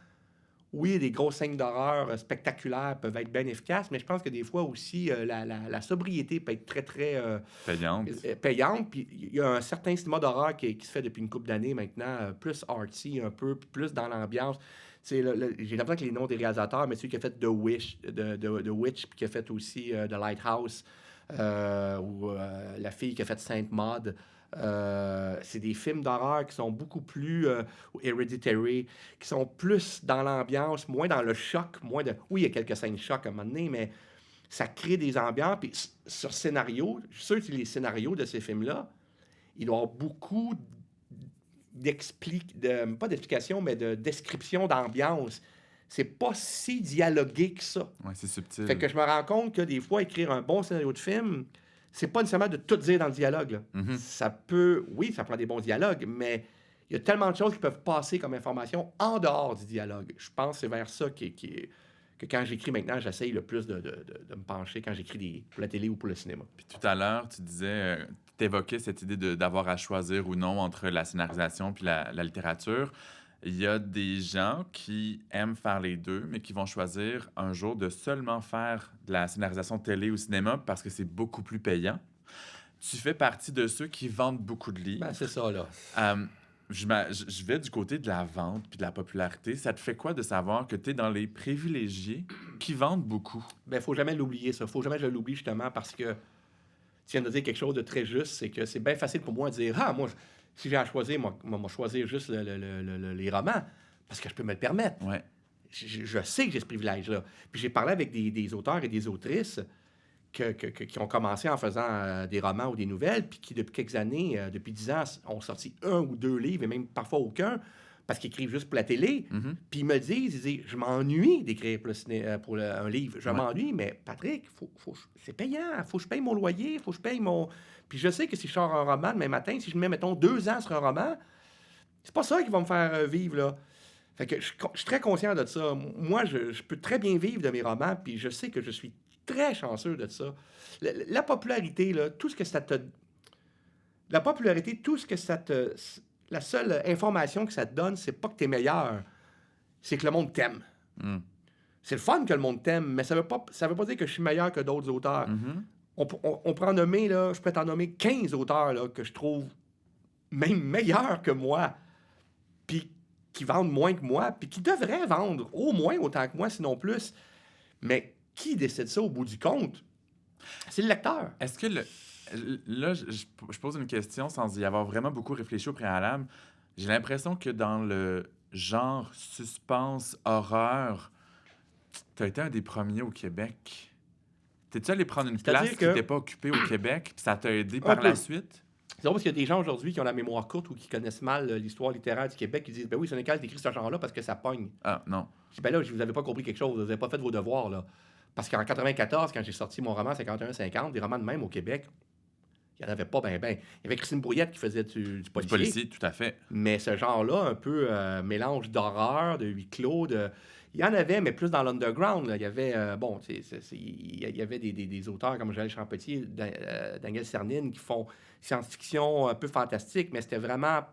oui, des grosses scènes d'horreur spectaculaires peuvent être bien efficaces, mais je pense que des fois aussi, la sobriété peut être très, très Payante. payante. Puis il y a un certain cinéma d'horreur qui se fait depuis une couple d'années maintenant, plus artsy un peu, plus dans l'ambiance. J'ai l'impression que les noms des réalisateurs, mais celui qui a fait The Witch, puis qui a fait aussi The Lighthouse, ou la fille qui a fait Sainte Maud, c'est des films d'horreur qui sont beaucoup plus Hereditary, qui sont plus dans l'ambiance, moins dans le choc, moins de... Oui, il y a quelques scènes choc à un moment donné, mais ça crée des ambiances. Puis sur scénario, je suis sûr que les scénarios de ces films-là, il doit y avoir beaucoup pas d'explication, mais de description d'ambiance. C'est pas si dialogué que ça. Ouais, c'est subtil. Fait que je me rends compte que des fois, écrire un bon scénario de film, c'est pas nécessairement de tout dire dans le dialogue. Là. Mhm. Ça peut... Oui, ça prend des bons dialogues, mais il y a tellement de choses qui peuvent passer comme information en dehors du dialogue. Je pense que c'est vers ça que quand j'écris maintenant, j'essaye le plus de me pencher quand j'écris pour la télé ou pour le cinéma. Puis tout à l'heure, tu disais, tu évoquais cette idée d'avoir à choisir ou non entre la scénarisation puis la littérature. Il y a des gens qui aiment faire les deux, mais qui vont choisir un jour de seulement faire de la scénarisation télé ou cinéma parce que c'est beaucoup plus payant. Tu fais partie de ceux qui vendent beaucoup de livres. Ben, c'est ça, là. Je vais du côté de la vente puis de la popularité. Ça te fait quoi de savoir que tu es dans les privilégiés qui vendent beaucoup? Ben, faut jamais l'oublier, ça. Faut jamais que je l'oublie, justement, parce que tu viens de dire quelque chose de très juste, c'est que c'est bien facile pour moi de dire « Ah, moi, si j'ai à choisir, moi choisir juste les romans, parce que je peux me le permettre. Ouais. Je sais que j'ai ce privilège-là. Puis j'ai parlé avec des auteurs et des autrices qui ont commencé en faisant des romans ou des nouvelles, puis qui, depuis quelques années, depuis 10 ans, ont sorti 1 ou 2 livres, et même parfois aucun, parce qu'ils écrivent juste pour la télé. Mhm. Puis ils me disent, je m'ennuie d'écrire pour un livre. Je Ouais. m'ennuie, mais Patrick, c'est payant. Faut que je paye mon loyer, faut que je paye mon... Puis je sais que si je sors un roman demain matin, si je mets, mettons, 2 ans sur un roman, c'est pas ça qui va me faire vivre, là. Fait que je suis très conscient de ça. Moi, je peux très bien vivre de mes romans, puis je sais que je suis très chanceux de ça. La popularité, là, tout ce que ça te... La popularité, tout ce que ça te... La seule information que ça te donne, c'est pas que t'es meilleur, c'est que le monde t'aime. Mm. C'est le fun que le monde t'aime, mais ça veut pas dire que je suis meilleur que d'autres auteurs. Mhm. On peut en nommer, là, je peux t'en nommer 15 auteurs là, que je trouve même meilleurs que moi, puis qui vendent moins que moi, puis qui devraient vendre au moins autant que moi, sinon plus. Mais qui décide ça au bout du compte? C'est le lecteur. Est-ce que là, je pose une question sans y avoir vraiment beaucoup réfléchi au préalable. J'ai l'impression que dans le genre suspense, horreur, tu as été un des premiers au Québec. T'es-tu allé prendre une C'est-à-dire place qui que- n'était pas occupée au Québec, puis ça t'a aidé Un par la peu. suite? C'est drôle parce qu'il y a des gens aujourd'hui qui ont la mémoire courte ou qui connaissent mal l'histoire littéraire du Québec qui disent « Ben oui, Sénécal, t'écris ce genre-là parce que ça pogne. » Ah, non. Je dis « Ben là, vous n'avez pas compris quelque chose, vous n'avez pas fait vos devoirs, là. » Parce qu'en 94, quand j'ai sorti mon roman 51-50, des romans de même au Québec, il n'y en avait pas ben. Il y avait Christine Brouillette qui faisait du Du policier. policier, tout à fait. Mais ce genre-là, un peu mélange d'horreur, de huis clos, il y en avait, mais plus dans l'underground. Là. Il y avait, il y avait des auteurs comme Joël Champetier, Daniel Cernine, qui font science-fiction un peu fantastique, mais c'était vraiment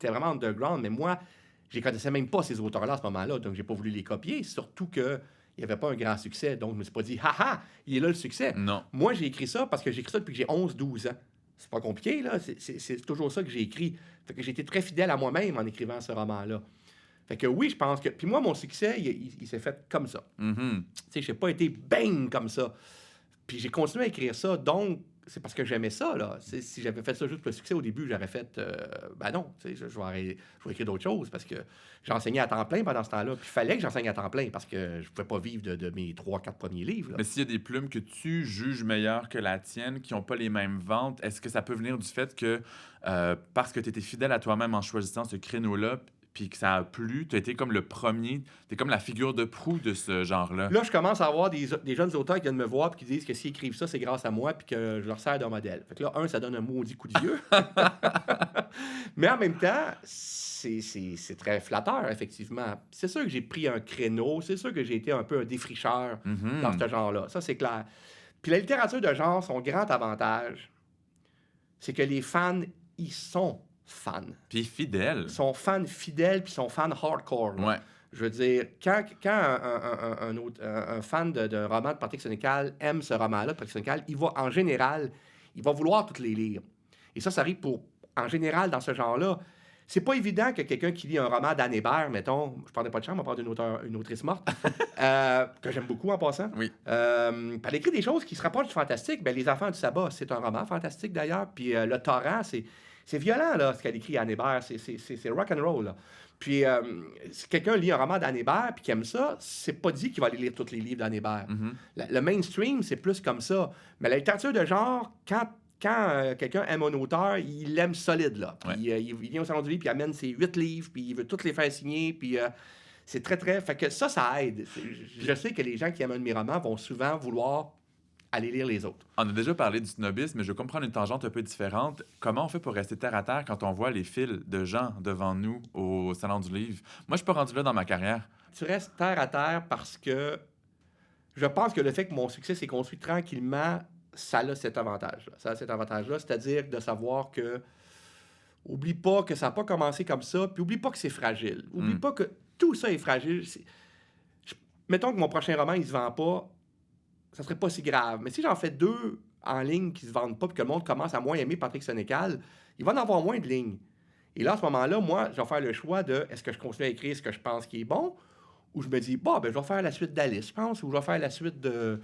underground. Mais moi, je ne connaissais même pas ces auteurs-là à ce moment-là, donc j'ai pas voulu les copier, surtout que il n'y avait pas un grand succès. Donc, je me suis pas dit « Ha ha, il est là le succès ». Non. Moi, j'ai écrit ça parce que j'ai écrit ça depuis que j'ai 11-12 ans. C'est pas compliqué, là. C'est toujours ça que j'ai écrit. Fait que j'ai été très fidèle à moi-même en écrivant ce roman-là. Fait que oui, je pense que... Puis moi, mon succès, il s'est fait comme ça. Mhm. Tu sais, j'ai pas été bang comme ça. Puis j'ai continué à écrire ça, donc c'est parce que j'aimais ça, là. Si j'avais fait ça juste pour le succès au début, j'aurais fait... ben non, tu sais, je vais écrire d'autres choses parce que j'enseignais à temps plein pendant ce temps-là. Puis il fallait que j'enseigne à temps plein parce que je pouvais pas vivre de mes 3-4 premiers livres, là. Mais s'il y a des plumes que tu juges meilleures que la tienne, qui n'ont pas les mêmes ventes, est-ce que ça peut venir du fait que, parce que tu étais fidèle à toi-même en choisissant ce créneau-là, puis que ça a plu, tu as été comme le premier, tu es comme la figure de proue de ce genre-là? Là, je commence à avoir des jeunes auteurs qui viennent me voir et qui disent que s'ils écrivent ça, c'est grâce à moi puis que je leur sers d'un modèle. Fait que là, ça donne un maudit coup de vieux. Mais en même temps, c'est très flatteur, effectivement. C'est sûr que j'ai pris un créneau, c'est sûr que j'ai été un peu un défricheur Mhm. dans ce genre-là. Ça, c'est clair. Puis la littérature de genre, son grand avantage, c'est que les fans, ils sont fans. Puis fidèle. Ils sont fans fidèles puis ils sont fans hardcore, là. Ouais. Je veux dire, quand un fan d'un roman de Patrick Sénécal aime ce roman-là de Patrick Sénécal, en général, il va vouloir toutes les lire. Et ça arrive en général, dans ce genre-là. C'est pas évident que quelqu'un qui lit un roman d'Anne Hébert, mettons, je parlais pas de chambre, on parle d'une autrice morte, que j'aime beaucoup en passant. Oui. Elle écrit des choses qui se rapprochent du fantastique. Ben, Les Enfants du Sabbat, c'est un roman fantastique d'ailleurs. Puis Le Torrent, c'est violent, là, ce qu'elle écrit, Anne Hébert. C'est rock and roll, là. Puis, si quelqu'un lit un roman d'Anne Hébert puis qui aime ça, c'est pas dit qu'il va aller lire tous les livres d'Anne Hébert. Mhm. Le mainstream, c'est plus comme ça. Mais la littérature de genre, quand quelqu'un aime un auteur, il l'aime solide, là. Puis, il vient au Salon du Livre, puis il amène ses 8 livres, puis il veut tous les faire signer, puis c'est très, très... Fait que ça aide. Je sais que les gens qui aiment un de mes romans vont souvent vouloir aller lire les autres. On a déjà parlé du snobisme, mais je veux comprendre une tangente un peu différente. Comment on fait pour rester terre à terre quand on voit les files de gens devant nous au Salon du Livre? Moi, je suis pas rendu là dans ma carrière. Tu restes terre à terre parce que je pense que le fait que mon succès s'est construit tranquillement, ça a cet avantage-là. Ça a cet avantage-là, c'est-à-dire de savoir que oublie pas que ça n'a pas commencé comme ça, puis oublie pas que c'est fragile. Oublie pas que tout ça est fragile. Mettons que mon prochain roman, il se vend pas, ça serait pas si grave. Mais si j'en fais 2 en ligne qui se vendent pas, puis que le monde commence à moins aimer Patrick Sénécal, il va en avoir moins de lignes. Et là, à ce moment-là, moi, je vais faire le choix de est-ce que je continue à écrire ce que je pense qui est bon, ou je me dis, je vais faire la suite d'Alice, je pense, ou je vais faire la suite de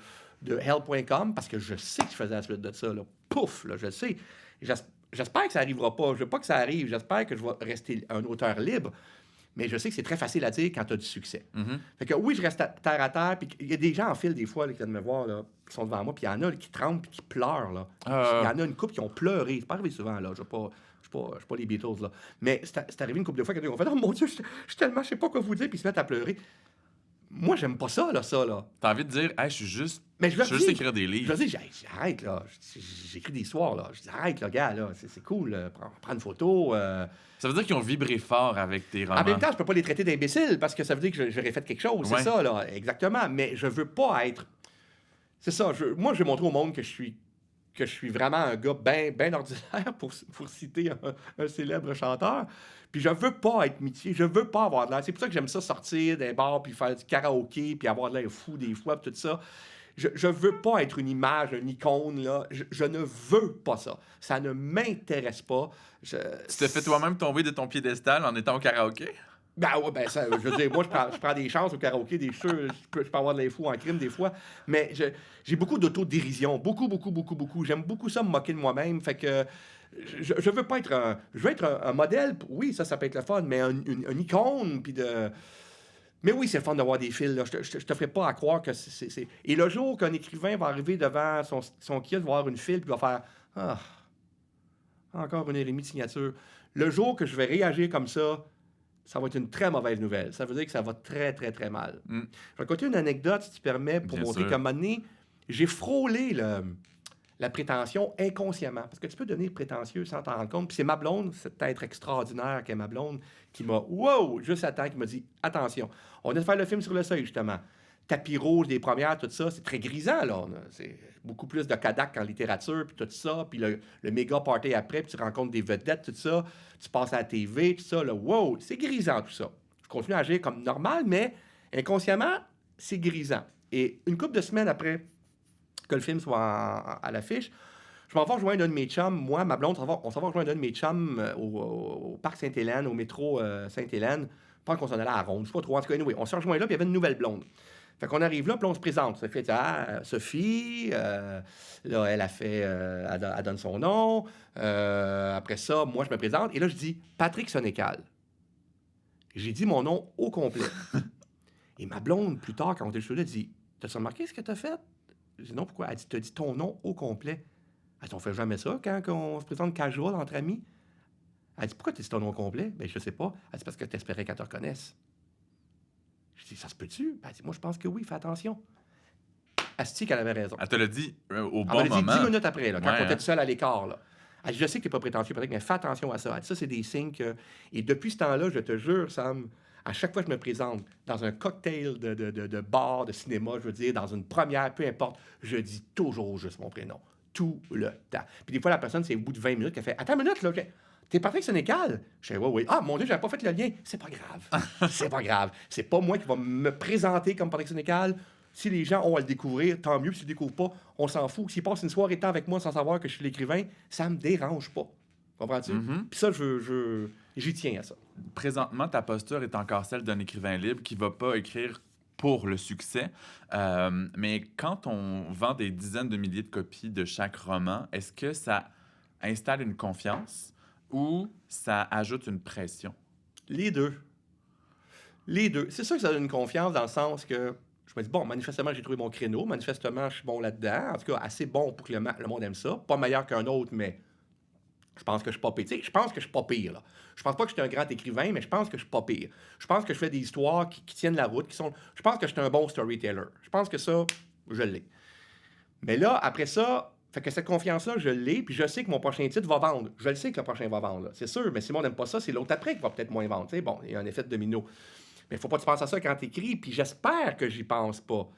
Hell.com, parce que je sais que je faisais la suite de ça. Là. Pouf, là, je le sais. J'espère que ça n'arrivera pas. Je veux pas que ça arrive. J'espère que je vais rester un auteur libre. Mais je sais que c'est très facile à dire quand tu as du succès. Mhm. Fait que oui, je reste terre à terre. Puis il y a des gens en file des fois là, qui viennent me voir, là, qui sont devant moi. Puis il y en a là, qui tremblent puis qui pleurent. Là. Il y en a une couple qui ont pleuré. C'est pas arrivé souvent. Là. Je suis pas les Beatles. Là. Mais c'est arrivé une couple de fois qu'ils ont fait « Oh mon Dieu, je suis tellement, je sais pas quoi vous dire. » Puis ils se mettent à pleurer. Moi, j'aime pas ça, là. T'as envie de dire, hey, je suis juste Mais je leur juste dis, écrire des je livres. leur dis, j'arrête, là. J'écris des soirs, là. Je dis, arrête, là, gars, là. C'est cool. Prends une photo. Ça veut dire qu'ils ont vibré fort avec tes romans. En même temps, je peux pas les traiter d'imbéciles parce que ça veut dire que j'aurais fait quelque chose. Ouais. C'est ça, là. Exactement. Mais je veux pas être. C'est ça. Moi, je vais montrer au monde que je suis vraiment un gars bien ordinaire, pour citer un célèbre chanteur. Puis je veux pas être métier, je veux pas avoir de l'air. C'est pour ça que j'aime ça sortir d'un bar, puis faire du karaoké, puis avoir de l'air fou des fois, puis tout ça. Je veux pas être une image, une icône, là. Je ne veux pas ça. Ça ne m'intéresse pas. Tu t'es fait toi-même tomber de ton piédestal en étant au karaoké? Ben ouais, ben ça, je veux dire, moi, je prends des chances au karaoké, je peux avoir de l'info en crime des fois, mais j'ai beaucoup d'autodérision, beaucoup. J'aime beaucoup ça, me moquer de moi-même, fait que je veux pas être je veux être un modèle, oui, ça peut être le fun, mais une icône, puis de... Mais oui, c'est le fun d'avoir des fils, là. Je te ferai pas à croire que c'est... Et le jour qu'un écrivain va arriver devant son kiosque, va avoir une file, puis va faire « Ah, encore une Rémi de signature. » Le jour que je vais réagir comme ça va être une très mauvaise nouvelle. Ça veut dire que ça va très, très, très mal. Je vais raconter une anecdote, si tu permets, pour Bien montrer sûr. qu'à un moment donné, j'ai frôlé la prétention inconsciemment. Parce que tu peux devenir prétentieux sans t'en rendre compte. Puis c'est ma blonde, cet être extraordinaire qu'est ma blonde, qui m'a, wow, juste à temps, qui m'a dit, attention, on vient de faire le film sur le seuil, justement. Tapis rouge, des premières, tout ça, c'est très grisant, là. C'est beaucoup plus de Kodak en littérature, puis tout ça, puis le méga party après, puis tu rencontres des vedettes, tout ça, tu passes à la TV, tout ça, là, wow, c'est grisant, tout ça. Je continue à agir comme normal, mais inconsciemment, c'est grisant. Et une couple de semaines après que le film soit à l'affiche, je m'en vais rejoindre un de mes chums, moi, ma blonde, on s'en va rejoindre un de mes chums au parc Sainte-Hélène, au métro Sainte-Hélène, pendant qu'on s'en allait à la ronde, je sais pas trop, en tout cas, anyway, on s'est rejoint là, puis il y avait une nouvelle blonde. Fait qu'on arrive là, puis on se présente. Ça fait, Sophie, là, elle a fait, elle donne son nom. Après ça, moi, je me présente. Et là, je dis Patrick Sénécal. J'ai dit mon nom au complet. Et ma blonde, plus tard, quand on était chez là, dit T'as-tu remarqué ce que t'as fait? J'ai dit non, pourquoi? Elle dit T'as dit ton nom au complet. Elle dit On fait jamais ça quand on se présente casual entre amis. Elle dit Pourquoi t'as dit ton nom au complet? Ben, je sais pas. Elle dit Parce que t'espérais qu'elle te reconnaisse. Je dis, ça se peut-tu? Elle dit, moi, je pense que oui, fais attention. Asti qu'elle avait raison. Elle te l'a dit au Elle bon m'a dit moment. 10 minutes après, là, quand Ouais, on était hein. seul à l'écart. Là. Elle dit, je sais que tu n'es pas prétentieux, Patrick, mais fais attention à ça. Elle dit, ça, c'est des signes que... Et depuis ce temps-là, je te jure, Sam, à chaque fois que je me présente dans un cocktail de bar, de cinéma, je veux dire, dans une première, peu importe, je dis toujours juste mon prénom. Tout le temps. Puis des fois, la personne, c'est au bout de 20 minutes qu'elle fait, attends une minute, là, T'es Patrick Sénécal? Je fais, oui. Ah, mon Dieu, j'avais pas fait le lien. C'est pas grave. C'est pas grave. C'est pas moi qui va me présenter comme Patrick Sénécal. Si les gens ont à le découvrir, tant mieux. S'ils ne le découvrent pas, on s'en fout. S'ils passent une soirée de temps avec moi sans savoir que je suis l'écrivain, ça me dérange pas. Comprends-tu? Puis ça, j'y tiens à ça. Présentement, ta posture est encore celle d'un écrivain libre qui va pas écrire pour le succès. Mais quand on vend des dizaines de milliers de copies de chaque roman, est-ce que ça installe une confiance ou ça ajoute une pression? Les deux. Les deux. C'est sûr que ça donne une confiance dans le sens que je me dis, bon, manifestement, j'ai trouvé mon créneau. Manifestement, je suis bon là-dedans. En tout cas, assez bon pour que le monde aime ça. Pas meilleur qu'un autre, mais je pense que je suis pas pire. Tu sais, je pense que je suis pas pire, là. Je pense pas que je suis un grand écrivain, mais je pense que je suis pas pire. Je pense que je fais des histoires qui tiennent la route, je pense que je suis un bon storyteller. Je pense que ça, je l'ai. Mais là, après ça, fait que cette confiance-là, je l'ai, puis je sais que mon prochain titre va vendre. Je le sais que le prochain va vendre, là. C'est sûr, mais si le monde n'aime pas ça, c'est l'autre après qui va peut-être moins vendre. Tu sais, bon, il y a un effet de domino. Mais il faut pas que tu penses à ça quand tu écris, puis j'espère que j'y pense pas.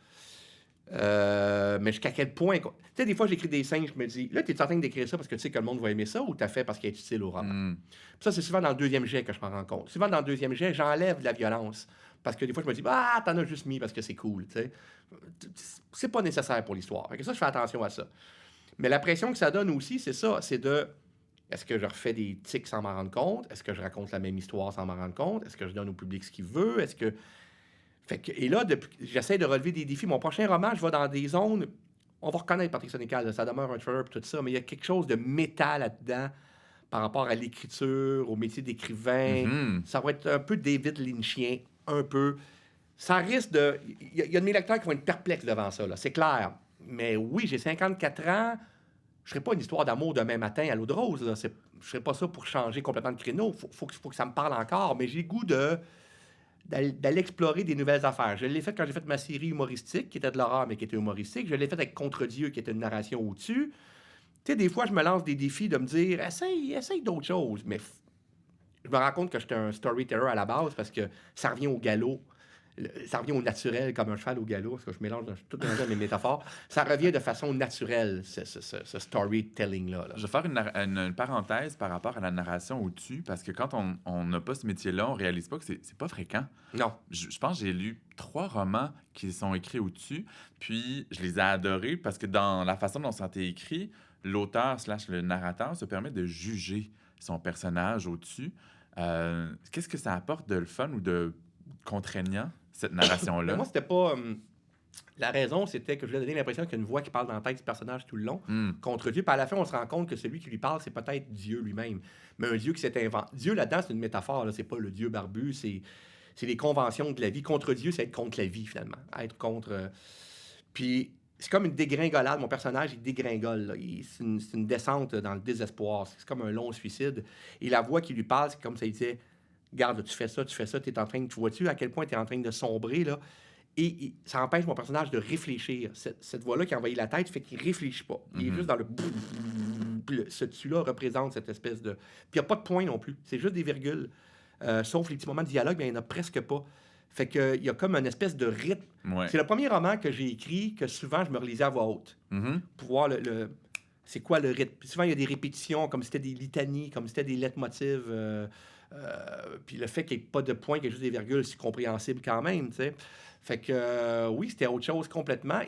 Mais jusqu'à quel point... Tu sais, des fois, j'écris des scènes, je me dis, là, tu es en train d'écrire ça parce que tu sais que le monde va aimer ça, ou tu as fait parce qu'il est utile au roman? Puis ça, c'est souvent dans le deuxième jet que je m'en rends compte. Souvent dans le deuxième jet, j'enlève de la violence. Parce que des fois, je me dis, ah, t'en as juste mis parce que c'est cool, tu sais. C'est pas nécessaire pour l'histoire. Fait que ça, je fais attention à ça. Mais la pression que ça donne aussi, c'est ça, c'est de... Est-ce que je refais des tics sans m'en rendre compte? Est-ce que je raconte la même histoire sans m'en rendre compte? Est-ce que je donne au public ce qu'il veut? Est-ce que... Et là, j'essaie de relever des défis. Mon prochain roman, je vais dans des zones... On va reconnaître Patrick Sénécal, ça demeure un thriller et tout ça, mais il y a quelque chose de métal là-dedans par rapport à l'écriture, au métier d'écrivain. Mhm. Ça va être un peu David Lynchien, un peu. Ça risque de... Il y a de mes lecteurs qui vont être perplexes devant ça, là, c'est clair. Mais oui, j'ai 54 ans. Je ne serai pas une histoire d'amour demain matin à l'eau de rose. Là. Je ne serai pas ça pour changer complètement de créneau. Faut que ça me parle encore. Mais j'ai le goût d'aller explorer des nouvelles affaires. Je l'ai fait quand j'ai fait ma série humoristique, qui était de l'horreur, mais qui était humoristique. Je l'ai fait avec Contre Dieu, qui était une narration au-dessus. Tu sais, des fois, je me lance des défis de me dire, essaye d'autres choses. Mais je me rends compte que j'étais un storyteller à la base parce que ça revient au galop. Ça revient au naturel, comme un cheval au galop, parce que je mélange tout dans mes métaphores. Ça revient de façon naturelle, ce storytelling-là. Là. Je vais faire une parenthèse par rapport à la narration au-dessus, parce que quand on n'a pas ce métier-là, on réalise pas que c'est pas fréquent. Non. Je pense que j'ai lu 3 romans qui sont écrits au-dessus, puis je les ai adorés parce que dans la façon dont ça a été écrit, l'auteur/le narrateur se permet de juger son personnage au-dessus. Qu'est-ce que ça apporte de le fun ou de contraignant, cette narration-là? Moi, c'était pas... la raison, c'était que je voulais donner l'impression qu'il y a une voix qui parle dans la tête du personnage tout le long, contre Dieu. Puis à la fin, on se rend compte que celui qui lui parle, c'est peut-être Dieu lui-même. Mais un Dieu qui s'est inventé. Dieu, là-dedans, c'est une métaphore. Là. C'est pas le Dieu barbu, c'est les conventions de la vie. Contre Dieu, c'est être contre la vie, finalement. Être contre... Puis c'est comme une dégringolade. Mon personnage, il dégringole. Là. C'est une descente dans le désespoir. C'est comme un long suicide. Et la voix qui lui parle, c'est comme ça, il disait... Regarde, tu fais ça, t'es en train de... Tu vois-tu à quel point tu es en train de sombrer, là? Et ça empêche mon personnage de réfléchir. Cette voix-là qui a envahi la tête fait qu'il ne réfléchit pas. Il est juste dans le... Ce dessus-là représente cette espèce de... Puis il n'y a pas de point non plus. C'est juste des virgules. Sauf les petits moments de dialogue, mais il n'y en a presque pas. Fait qu'il y a comme une espèce de rythme. Ouais. C'est le premier roman que j'ai écrit que souvent je me relisais à voix haute. Pour voir c'est quoi le rythme. Puis souvent, il y a des répétitions, comme si c'était des litanies, comme si c'était des leitmotivs. Puis le fait qu'il n'y ait pas de points, qu'il y ait juste des virgules, c'est compréhensible quand même, tu sais. Fait que oui, c'était autre chose complètement.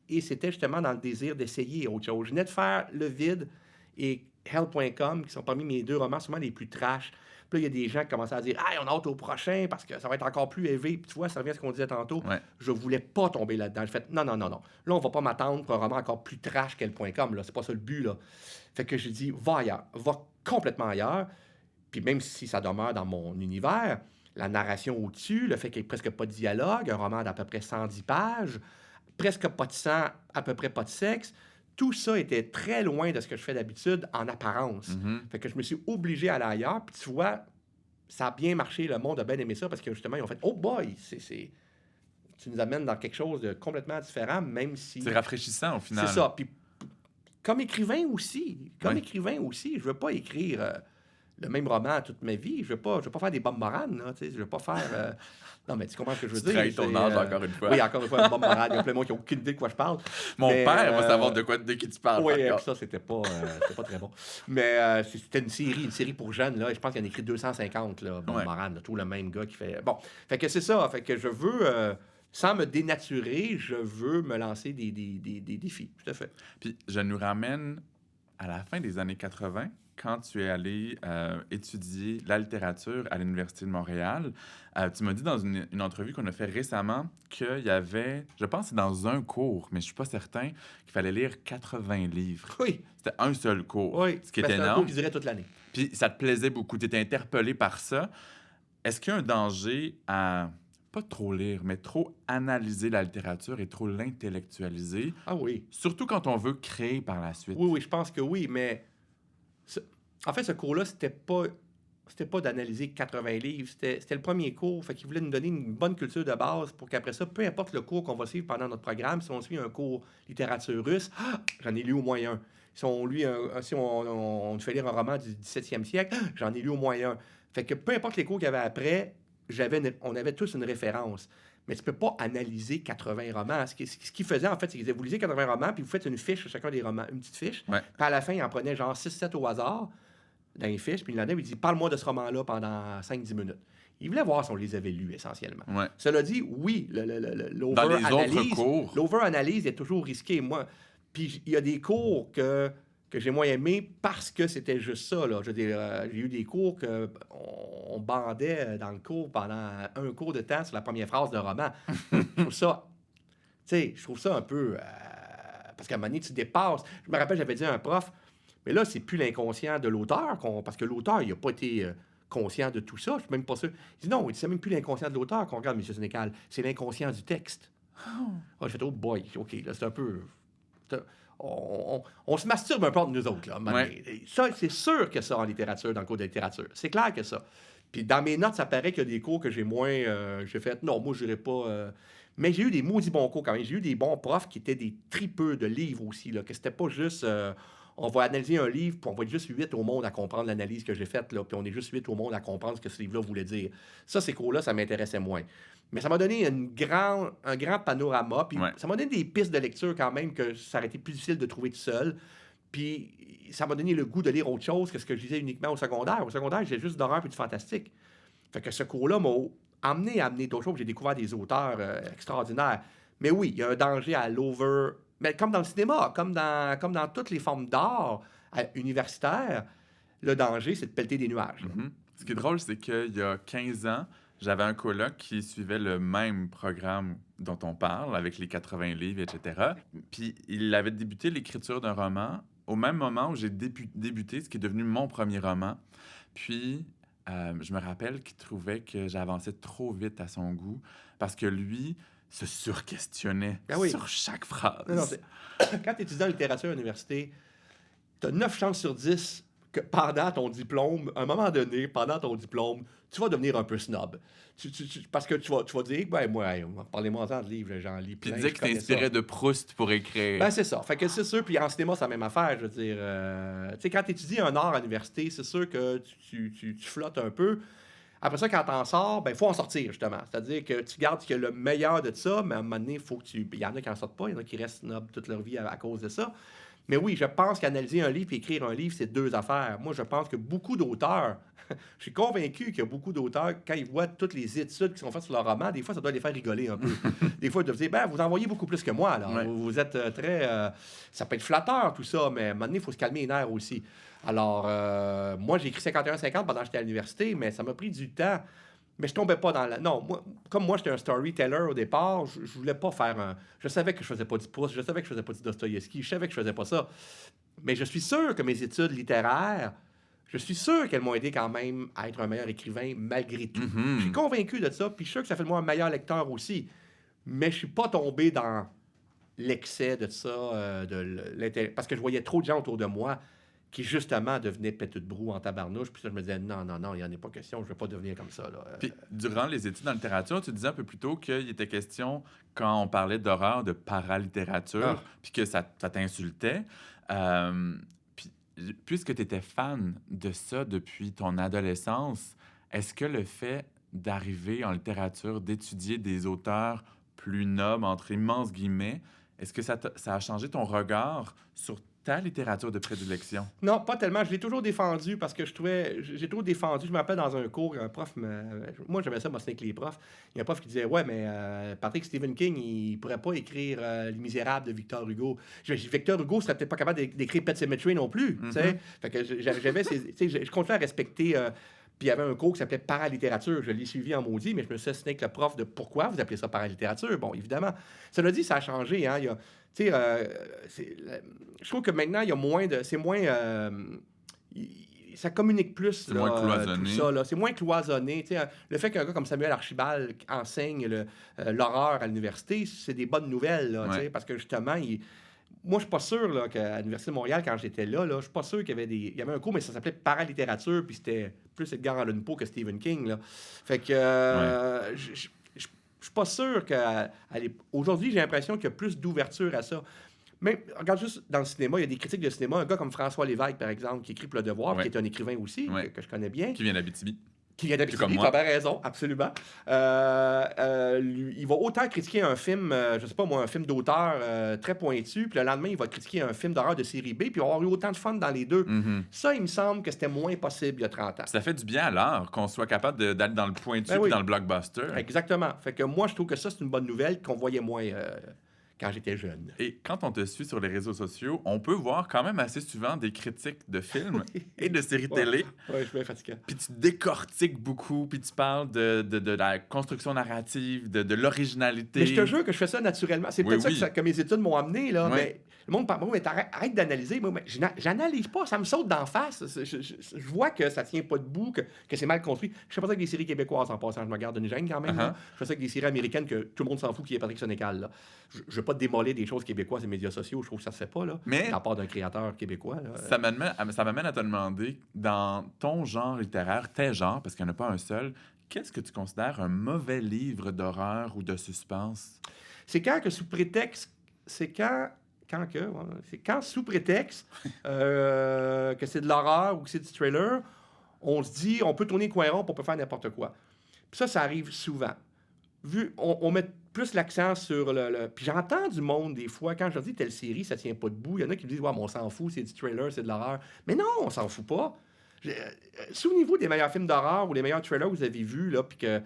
Et c'était justement dans le désir d'essayer autre chose. Je venais de faire Le Vide et Hell.com, qui sont parmi mes 2 romans, souvent les plus trash. Puis là, il y a des gens qui commençaient à dire « Hey, on a hâte au prochain parce que ça va être encore plus élevé. » Puis tu vois, ça revient à ce qu'on disait tantôt. Ouais. Je voulais pas tomber là-dedans. J'ai fait « Non. Là, on va pas m'attendre pour un roman encore plus trash qu'Hell.com. Là. C'est pas ça le but. Là. » Fait que j'ai dit « Va ailleurs. Va complètement ailleurs. » Puis même si ça demeure dans mon univers, la narration au-dessus, le fait qu'il n'y ait presque pas de dialogue, un roman d'à peu près 110 pages, presque pas de sang, à peu près pas de sexe, tout ça était très loin de ce que je fais d'habitude en apparence. Fait que je me suis obligé à aller ailleurs. Puis tu vois, ça a bien marché. Le monde a bien aimé ça parce que justement, ils ont fait « Oh boy, tu nous amènes dans quelque chose de complètement différent, même si... » C'est rafraîchissant au final. C'est ça. Puis comme écrivain aussi, je veux pas écrire... le même roman toute ma vie. Je veux pas faire des Bob Moran, là, tu sais. Je veux pas faire... Non, mais tu comprends ce que je veux dire? Tu trahis ton âge, encore une fois. Oui, encore une fois, Bob Moran. Il y a plein de monde qui n'ont aucune idée de quoi je parle. Mon père va savoir de qui tu parles. Oui, ça, c'était pas très bon. Mais c'était une série pour jeunes, là. Et je pense qu'il y en a écrit 250, là, Bob Moran, là, tout le même gars qui fait... Bon, fait que c'est ça. Fait que je veux... sans me dénaturer, je veux me lancer des défis. Tout à fait. Puis je nous ramène à la fin des années 80, quand tu es allé étudier la littérature à l'Université de Montréal. Tu m'as dit dans une entrevue qu'on a fait récemment qu'il y avait, je pense que c'est dans un cours, mais je suis pas certain, qu'il fallait lire 80 livres. Oui. C'était un seul cours, Oui. ce qui est C'est un énorme. cours qui durait toute l'année. Puis ça te plaisait beaucoup, tu étais interpellé par ça. Est-ce qu'il y a un danger à pas trop lire, mais trop analyser la littérature et trop l'intellectualiser? Ah oui. Surtout quand on veut créer par la suite. Oui, je pense que oui, mais... En fait, ce cours-là, c'était pas d'analyser 80 livres. C'était le premier cours. Fait qu'il voulait nous donner une bonne culture de base pour qu'après ça, peu importe le cours qu'on va suivre pendant notre programme, si on suit un cours littérature russe, j'en ai lu au moins un. Si on nous fait lire un roman du 17e siècle, j'en ai lu au moins un. Fait que peu importe les cours qu'il y avait après, on avait tous une référence. Mais tu peux pas analyser 80 romans. Ce qu'il faisait, en fait, c'est qu'il disait, vous lisez 80 romans, puis vous faites une fiche sur chacun des romans, une petite fiche. Ouais. Puis à la fin, il en prenait genre 6-7 au hasard dans les fiches, puis il en avait, il dit, parle-moi de ce roman-là pendant 5-10 minutes. Il voulait voir si on les avait lus, essentiellement. Ouais. Cela dit, oui, l'over-analyse est toujours risqué. Puis il y a des cours que j'ai moins aimé parce que c'était juste ça. Là. Je veux dire, j'ai eu des cours qu'on bandait dans le cours pendant un cours de temps sur la première phrase d'un roman. Je trouve ça un peu... parce qu'à un moment donné, tu dépasses. Je me rappelle, j'avais dit à un prof, Mais là, c'est plus l'inconscient de l'auteur, parce que l'auteur, il n'a pas été conscient de tout ça. Je suis même pas sûr. Il dit non, c'est même plus l'inconscient de l'auteur qu'on regarde, M. Sénécal. C'est l'inconscient du texte. Ah, j'ai fait, oh boy, OK, là, c'est un peu... On se masturbe un peu entre nous autres, là. Ça, c'est sûr que ça en littérature, dans le cours de littérature. C'est clair que ça. Puis dans mes notes, ça paraît qu'il y a des cours que j'ai moins... j'ai fait, non, moi, je n'irais pas... Mais j'ai eu des maudits bons cours quand même. J'ai eu des bons profs qui étaient des tripeux de livres aussi, là, que c'était pas juste... on va analyser un livre, puis on va être juste 8 au monde à comprendre l'analyse que j'ai faite, là, puis on est juste 8 au monde à comprendre ce que ce livre-là voulait dire. Ça, ces cours-là, ça m'intéressait moins. Mais ça m'a donné un grand panorama, puis ça m'a donné des pistes de lecture quand même que ça aurait été plus difficile de trouver tout seul. Puis ça m'a donné le goût de lire autre chose que ce que je lisais uniquement au secondaire. Au secondaire, j'ai juste d'horreur et du fantastique. Fait que ce cours-là m'a amené d'autres choses. J'ai découvert des auteurs extraordinaires. Mais oui, il y a un danger à l'over... Mais comme dans le cinéma, comme dans toutes les formes d'art universitaires, le danger, c'est de pelleter des nuages. Mm-hmm. Ce qui est drôle, c'est qu'il y a 15 ans, j'avais un coloc qui suivait le même programme dont on parle, avec les 80 livres, etc. Puis il avait débuté l'écriture d'un roman au même moment où j'ai débuté ce qui est devenu mon premier roman. Puis je me rappelle qu'il trouvait que j'avançais trop vite à son goût parce que lui se surquestionnait sur chaque phrase. Non, quand tu étudies en littérature à l'université, tu as 9 chances sur 10 que pendant ton diplôme, à un moment donné, pendant ton diplôme, tu vas devenir un peu snob. Parce que tu vas dire, moi, parlez-moi-en de livres, j'en lis plein. Puis tu disais que tu t'inspirais de Proust pour écrire. C'est ça. Fait que c'est sûr, puis en cinéma, c'est la même affaire, je veux dire. Tu sais, quand tu étudies un art à l'université, c'est sûr que tu flottes un peu. Après ça, quand t'en sors, il faut en sortir, justement. C'est-à-dire que tu gardes que le meilleur de ça, mais à un moment donné, il faut que tu... Il y en a qui n'en sortent pas, il y en a qui restent snob toute leur vie à cause de ça. Mais oui, je pense qu'analyser un livre et écrire un livre, c'est 2 affaires. Moi, je pense que beaucoup d'auteurs, je suis convaincu qu'il y a beaucoup d'auteurs, quand ils voient toutes les études qui sont faites sur leur roman, des fois, ça doit les faire rigoler un peu. Des fois, ils doivent dire, vous en voyez beaucoup plus que moi. Là. Vous êtes très... ça peut être flatteur, tout ça, mais à un moment donné, il faut se calmer les nerfs aussi. Alors, moi, j'ai écrit 51-50 pendant que j'étais à l'université, mais ça m'a pris du temps. Mais je tombais pas dans la... Non, comme moi, j'étais un storyteller au départ, je voulais pas faire un... Je savais que je faisais pas du Proust, je savais que je faisais pas du Dostoïevski, je savais que je faisais pas ça. Mais je suis sûr que mes études littéraires, je suis sûr qu'elles m'ont aidé quand même à être un meilleur écrivain malgré tout. Mm-hmm. Je suis convaincu de ça, puis je suis sûr que ça fait de moi un meilleur lecteur aussi. Mais je suis pas tombé dans l'excès de ça, parce que je voyais trop de gens autour de moi qui, justement, devenait péteux de brou en tabarnouche. Puis ça, je me disais, non, il n'y en a pas question, je ne vais pas devenir comme ça. Là. Puis, durant les études en littérature, tu disais un peu plus tôt qu'il était question, quand on parlait d'horreur, de paralittérature, puis que ça t'insultait. Puis, puisque tu étais fan de ça depuis ton adolescence, est-ce que le fait d'arriver en littérature, d'étudier des auteurs plus nobles, entre immenses guillemets, est-ce que ça a changé ton regard sur ta littérature de prédilection? Non, pas tellement. Je l'ai toujours défendu parce que j'ai toujours défendu. Je me rappelle dans un cours, un prof, moi j'aimais ça, moi c'était avec les profs. Il y a un prof qui disait, mais Patrick, Stephen King, il pourrait pas écrire Les Misérables de Victor Hugo. Victor Hugo serait peut-être pas capable d'écrire Pet Sematary non plus. Mm-hmm. Fait que j'avais je continuais à respecter. Puis il y avait un cours qui s'appelait paralittérature. Je l'ai suivi en maudit, mais je me suis assigné avec le prof de pourquoi vous appelez ça paralittérature. Bon, évidemment. Cela dit, ça a changé. Hein. Je trouve que maintenant, il y a moins de... C'est moins... ça communique plus. C'est moins cloisonné. Tout ça, là. C'est moins cloisonné. Le fait qu'un gars comme Samuel Archibald enseigne l'horreur à l'université, c'est des bonnes nouvelles. Là, parce que justement, moi, je suis pas sûr là, qu'à l'Université de Montréal, quand j'étais là, je suis pas sûr qu'il y avait il y avait un cours, mais ça s'appelait paralittérature, puis c'était plus Edgar Allan Poe que Stephen King. Là. Fait que je suis pas sûr aujourd'hui, j'ai l'impression qu'il y a plus d'ouverture à ça. Mais regarde juste dans le cinéma, il y a des critiques de cinéma. Un gars comme François Lévesque, par exemple, qui écrit pour Le Devoir, qui est un écrivain aussi, que je connais bien. Qui vient d'Abitibi. Qui vient d'Abitibi, tu as bien raison, absolument. Il va autant critiquer un film, je sais pas moi, un film d'auteur très pointu, puis le lendemain, il va critiquer un film d'horreur de série B, puis il va avoir eu autant de fun dans les deux. Mm-hmm. Ça, il me semble que c'était moins possible il y a 30 ans. Ça fait du bien à l'art, qu'on soit capable d'aller dans le pointu et dans le blockbuster. Exactement. Fait que moi, je trouve que ça, c'est une bonne nouvelle qu'on voyait moins quand j'étais jeune. Et quand on te suit sur les réseaux sociaux, on peut voir quand même assez souvent des critiques de films et de séries Ouais. télé. Ouais, je suis bien fatigué. Puis tu décortiques beaucoup, puis tu parles de la construction narrative, de l'originalité. Mais je te jure que je fais ça naturellement. C'est Oui, peut-être oui. ça que mes études m'ont amené, là. Ouais. Mais le monde parle, mais arrête d'analyser. Moi, mais j'analyse pas, ça me saute d'en face. Je vois que ça tient pas debout, que c'est mal construit. Je fais pas ça avec des séries québécoises en passant. Je me garde une gêne quand même. Là. Je fais ça avec des séries américaines que tout le monde s'en fout qui est Patrick Sénécal. Là. Je veux pas démolir des choses québécoises et médias sociaux. Je trouve que ça se fait pas, là. Mais À part d'un créateur québécois. Là. ça m'amène à te demander, dans ton genre littéraire, tes genres, parce qu'il n'y en a pas un seul, qu'est-ce que tu considères un mauvais livre d'horreur ou de suspense? C'est quand que sous prétexte... C'est quand sous prétexte que c'est de l'horreur ou que c'est du thriller, on se dit, on peut tourner coin rond, puis on peut faire n'importe quoi. Puis ça arrive souvent. On met plus l'accent sur le... Puis j'entends du monde, des fois, quand je leur dis telle série, ça tient pas debout, il y en a qui me disent, ouais, mais on s'en fout, c'est du thriller, c'est de l'horreur. Mais non, on s'en fout pas. Souvenez-vous des meilleurs films d'horreur ou les meilleurs thrillers que vous avez vus, là, puis que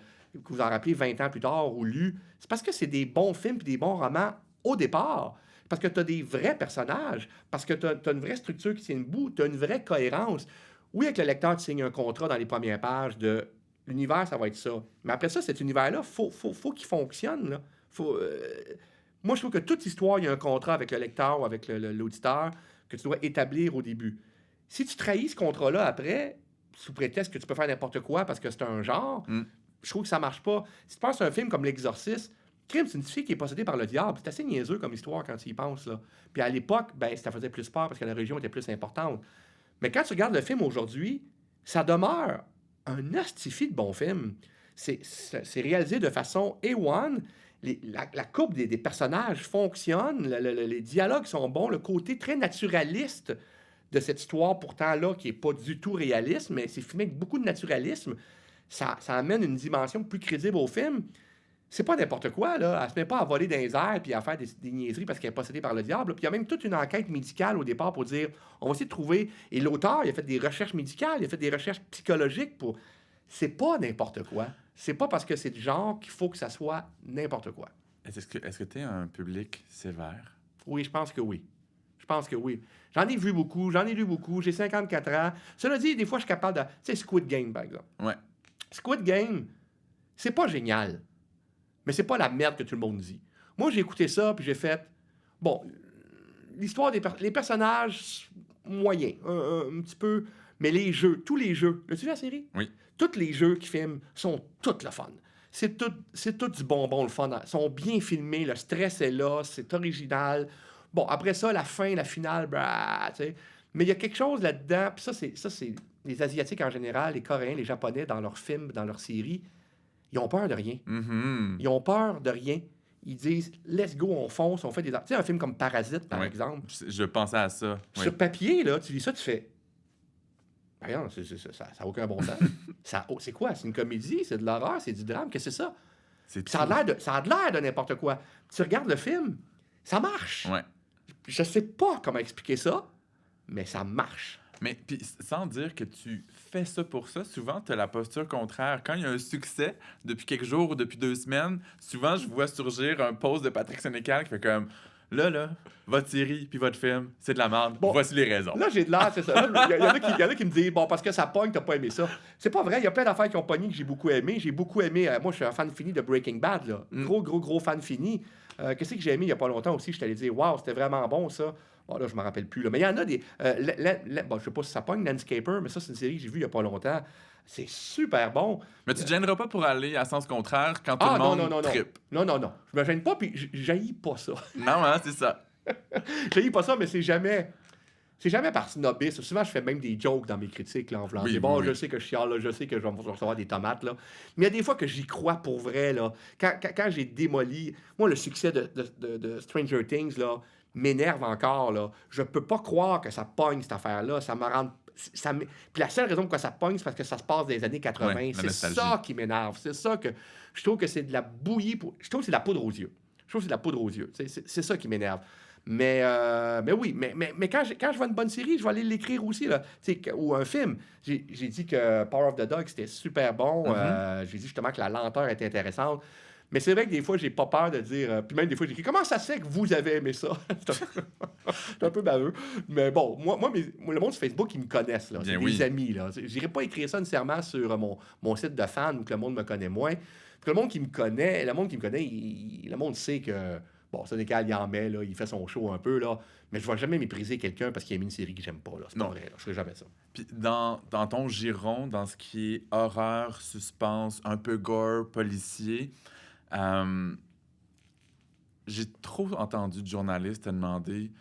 vous en rappelez 20 ans plus tard ou lus. C'est parce que c'est des bons films puis des bons romans au départ. Parce que tu as des vrais personnages, parce que tu as une vraie structure qui tient debout, tu as une vraie cohérence. Oui, avec le lecteur, tu signes un contrat dans les premières pages de l'univers, ça va être ça. Mais après ça, cet univers-là, faut qu'il fonctionne. Là. Moi, je trouve que toute histoire, il y a un contrat avec le lecteur ou avec l'auditeur que tu dois établir au début. Si tu trahis ce contrat-là après, sous prétexte que tu peux faire n'importe quoi parce que c'est un genre, je trouve que ça marche pas. Si tu penses à un film comme L'Exorciste, Crime, c'est une fille qui est possédée par le diable. C'est assez niaiseux comme histoire quand tu y penses. Là. Puis à l'époque, ça faisait plus peur parce que la religion était plus importante. Mais quand tu regardes le film aujourd'hui, ça demeure un astifi de bon film. C'est réalisé de façon A1. La courbe des personnages fonctionne, les dialogues sont bons, le côté très naturaliste de cette histoire, pourtant là, qui n'est pas du tout réaliste, mais c'est filmé avec beaucoup de naturalisme, ça amène une dimension plus crédible au film. C'est pas n'importe quoi, là. Elle se met pas à voler dans les airs puis à faire des niaiseries parce qu'elle est possédée par le diable. Puis il y a même toute une enquête médicale au départ pour dire, on va essayer de trouver... Et l'auteur, il a fait des recherches médicales, il a fait des recherches psychologiques pour... C'est pas n'importe quoi. C'est pas parce que c'est du genre qu'il faut que ça soit n'importe quoi. Est-ce que tu es un public sévère? Oui, je pense que oui. Je pense que oui. J'en ai vu beaucoup, j'en ai lu beaucoup, j'ai 54 ans. Cela dit, des fois, je suis capable de... Tu sais, Squid Game, par exemple. Ouais. Squid Game, c'est pas génial. Mais c'est pas la merde que tout le monde dit. Moi, j'ai écouté ça, puis j'ai fait... Bon, l'histoire les personnages, moyens, un petit peu... Mais les jeux, tous les jeux... L'as-tu vu la série? Oui. Tous les jeux qui filment sont tous le fun. C'est tout du bonbon, le fun. Ils sont bien filmés, le stress est là, c'est original. Bon, après ça, la fin, la finale, tu sais. Mais il y a quelque chose là-dedans, puis ça, c'est les Asiatiques en général, les Coréens, les Japonais, dans leurs films, dans leurs séries, ils ont peur de rien. Mm-hmm. Ils ont peur de rien. Ils disent, let's go, on fonce, on fait des... Tu sais, un film comme Parasite, par exemple. Je pensais à ça. Oui. Sur papier, là, tu lis ça, tu fais... Regarde, ça n'a aucun bon sens. C'est quoi? C'est une comédie? C'est de l'horreur? C'est du drame? Qu'est-ce que c'est ça? Ça a l'air de n'importe quoi. Tu regardes le film, ça marche. Ouais. Je sais pas comment expliquer ça, mais ça marche. Mais puis, sans dire que tu fais ça pour ça, souvent, tu as la posture contraire. Quand il y a un succès, depuis quelques jours ou depuis 2 semaines, souvent, je vois surgir un post de Patrick Sénécal qui fait comme... Là, votre série puis votre film, c'est de la merde. Bon, voici les raisons. Là, j'ai de l'air, c'est ça. Il y en a qui me disent, bon, parce que ça pogne, t'as pas aimé ça. C'est pas vrai, il y a plein d'affaires qui ont pogné que j'ai beaucoup aimé. J'ai beaucoup aimé, moi, je suis un fan fini de Breaking Bad, là. Gros fan fini. Qu'est-ce que j'ai aimé il y a pas longtemps aussi? Je t'allais dire, waouh, c'était vraiment bon, ça. Bon, là, je me rappelle plus, là. Mais il y en a des... bon, je sais pas si ça pogne, Landscaper, mais ça, c'est une série que j'ai vue il y a pas longtemps. C'est super bon. Mais tu te gêneras pas pour aller à sens contraire quand tout le monde trippe. Non. Je me gêne pas, puis j'haïs pas ça. Non, hein, c'est ça. J'haïs pas ça, mais c'est jamais par snobisme. Souvent, je fais même des jokes dans mes critiques, là, en voulant dire, bon, je sais que je chiale, là, je sais que je vais recevoir des tomates, là. Mais il y a des fois que j'y crois pour vrai, là. Quand j'ai démoli... Moi, le succès de Stranger Things, là, m'énerve encore, là. Je peux pas croire que ça pogne, cette affaire-là. Ça me rend... Puis la seule raison pourquoi ça pogne, c'est parce que ça se passe des années 80. Ouais, c'est ça qui m'énerve. C'est ça que... Je trouve que c'est de la bouillie... Je trouve que c'est de la poudre aux yeux. C'est ça qui m'énerve. Mais oui, mais quand je vois une bonne série, je vais aller l'écrire aussi, là. Ou un film. J'ai dit que Power of the Dog, c'était super bon. J'ai dit justement que la lenteur était intéressante. Mais c'est vrai que des fois, j'ai pas peur de dire... puis même des fois, j'écris « Comment ça se fait que vous avez aimé ça? » C'est un peu baveux. Mais bon, le monde sur Facebook, ils me connaissent. Là. C'est des amis. Là. J'irais pas écrire ça nécessairement sur mon site de fan où que le monde me connaît moins. Puis le monde qui me connaît, le monde sait que... Bon, ça n'est qu'à y en met, là, il fait son show un peu, là. Mais je ne vais jamais mépriser quelqu'un parce qu'il a mis une série que j'aime pas, là. C'est pas vrai, là. Je ferai jamais ça. Puis dans ton giron, dans ce qui est horreur, suspense, un peu gore, policier, j'ai trop entendu de journalistes te demander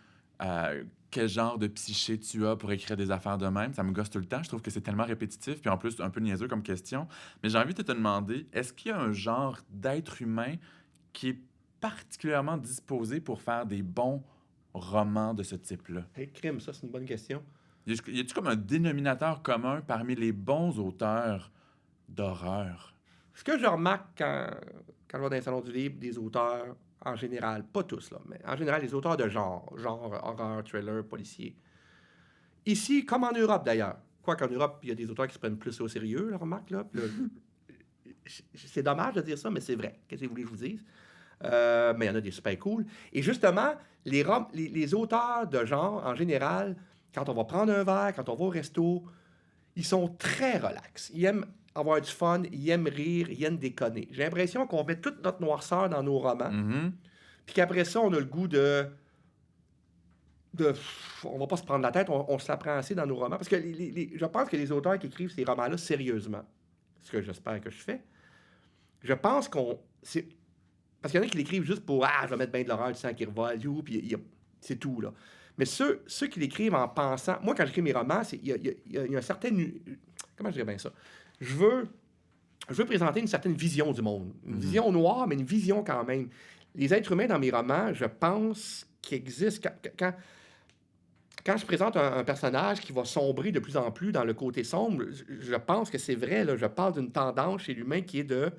quel genre de psyché tu as pour écrire des affaires de même. Ça me gosse tout le temps. Je trouve que c'est tellement répétitif, puis en plus, un peu niaiseux comme question. Mais j'ai envie de te demander, est-ce qu'il y a un genre d'être humain qui est particulièrement disposé pour faire des bons romans de ce type-là? Hey, crime, ça, c'est une bonne question. Y a-tu comme un dénominateur commun parmi les bons auteurs d'horreur? Ce que je remarque quand je vais dans les salons du livre, des auteurs, en général, pas tous, là, mais en général, les auteurs de genre horreur, thriller, policier. Ici, comme en Europe d'ailleurs. Quoiqu'en Europe, il y a des auteurs qui se prennent plus au sérieux, là, remarque, là. C'est dommage de dire ça, mais c'est vrai. Qu'est-ce que vous voulez que je vous dise? Mais il y en a des super cool. Et justement, les auteurs de genre, en général, quand on va prendre un verre, quand on va au resto, ils sont très relax. Ils aiment avoir du fun, ils aiment rire, ils aiment déconner. J'ai l'impression qu'on met toute notre noirceur dans nos romans, puis qu'après ça, on a le goût on va pas se prendre la tête, on se la prend assez dans nos romans. Parce que je pense que les auteurs qui écrivent ces romans-là sérieusement, ce que j'espère que je fais, je pense parce qu'il y en a qui l'écrivent juste pour « Ah, je vais mettre bien de l'horreur, du sang qui revole, puis c'est tout, là. » Mais ceux qui l'écrivent en pensant... Moi, quand j'écris mes romans, il y a un certain... Comment je dirais bien ça? Je veux présenter une certaine vision du monde. Une vision noire, mais une vision quand même. Les êtres humains dans mes romans, je pense qu'ils existent... Quand je présente un personnage qui va sombrer de plus en plus dans le côté sombre, je pense que c'est vrai, là, je parle d'une tendance chez l'humain qui est de...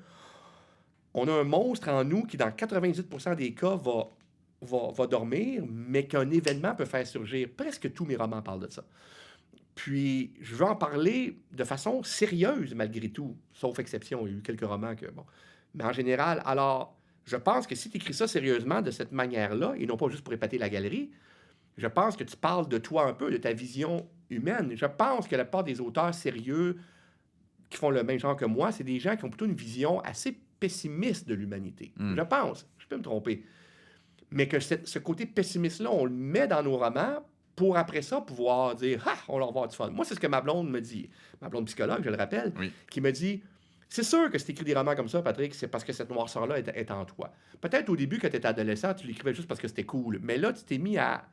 On a un monstre en nous qui, dans 98% des cas, va dormir, mais qu'un événement peut faire surgir. Presque tous mes romans parlent de ça. Puis, je veux en parler de façon sérieuse, malgré tout. Sauf exception, il y a eu quelques romans que... Bon. Mais en général, alors, je pense que si tu écris ça sérieusement de cette manière-là, et non pas juste pour épater la galerie, je pense que tu parles de toi un peu, de ta vision humaine. Je pense que la plupart des auteurs sérieux qui font le même genre que moi, c'est des gens qui ont plutôt une vision assez pessimiste de l'humanité. Je pense. Je peux me tromper. Mais que ce côté pessimiste-là, on le met dans nos romans pour après ça pouvoir dire « Ah, on va avoir du fun ». Moi, c'est ce que ma blonde me dit. Ma blonde psychologue, je le rappelle, qui me dit « C'est sûr que si tu écris des romans comme ça, Patrick, c'est parce que cette noirceur-là est en toi. Peut-être au début, quand tu étais adolescent, tu l'écrivais juste parce que c'était cool. Mais là, tu t'es mis à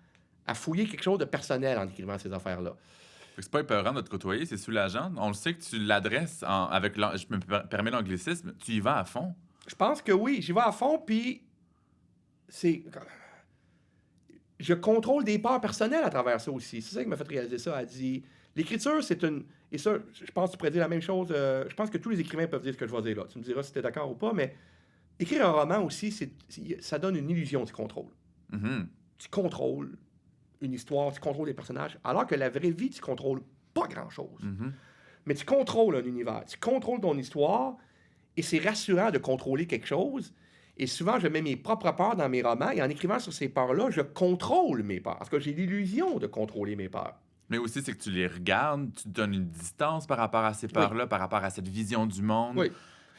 fouiller quelque chose de personnel en écrivant ces affaires-là. » C'est pas épeurant de te côtoyer, c'est soulageant. On le sait que tu l'adresses avec... Je me permets l'anglicisme. Tu y vas à fond. Je pense que oui. J'y vais à fond, puis c'est... Je contrôle des peurs personnelles à travers ça aussi. C'est ça qui m'a fait réaliser ça. Elle dit... L'écriture, c'est une... Et ça, je pense que tu pourrais dire la même chose. Je pense que tous les écrivains peuvent dire ce que je vais dire là. Tu me diras si tu es d'accord ou pas, mais écrire un roman aussi, ça donne une illusion du contrôle. Tu contrôles une histoire, tu contrôles des personnages, alors que la vraie vie, tu contrôles pas grand-chose. Mais tu contrôles un univers, tu contrôles ton histoire, et c'est rassurant de contrôler quelque chose. Et souvent, je mets mes propres peurs dans mes romans, et en écrivant sur ces peurs-là, je contrôle mes peurs, parce que j'ai l'illusion de contrôler mes peurs. Mais aussi, c'est que tu les regardes, tu te donnes une distance par rapport à ces peurs-là, par rapport à cette vision du monde. Oui.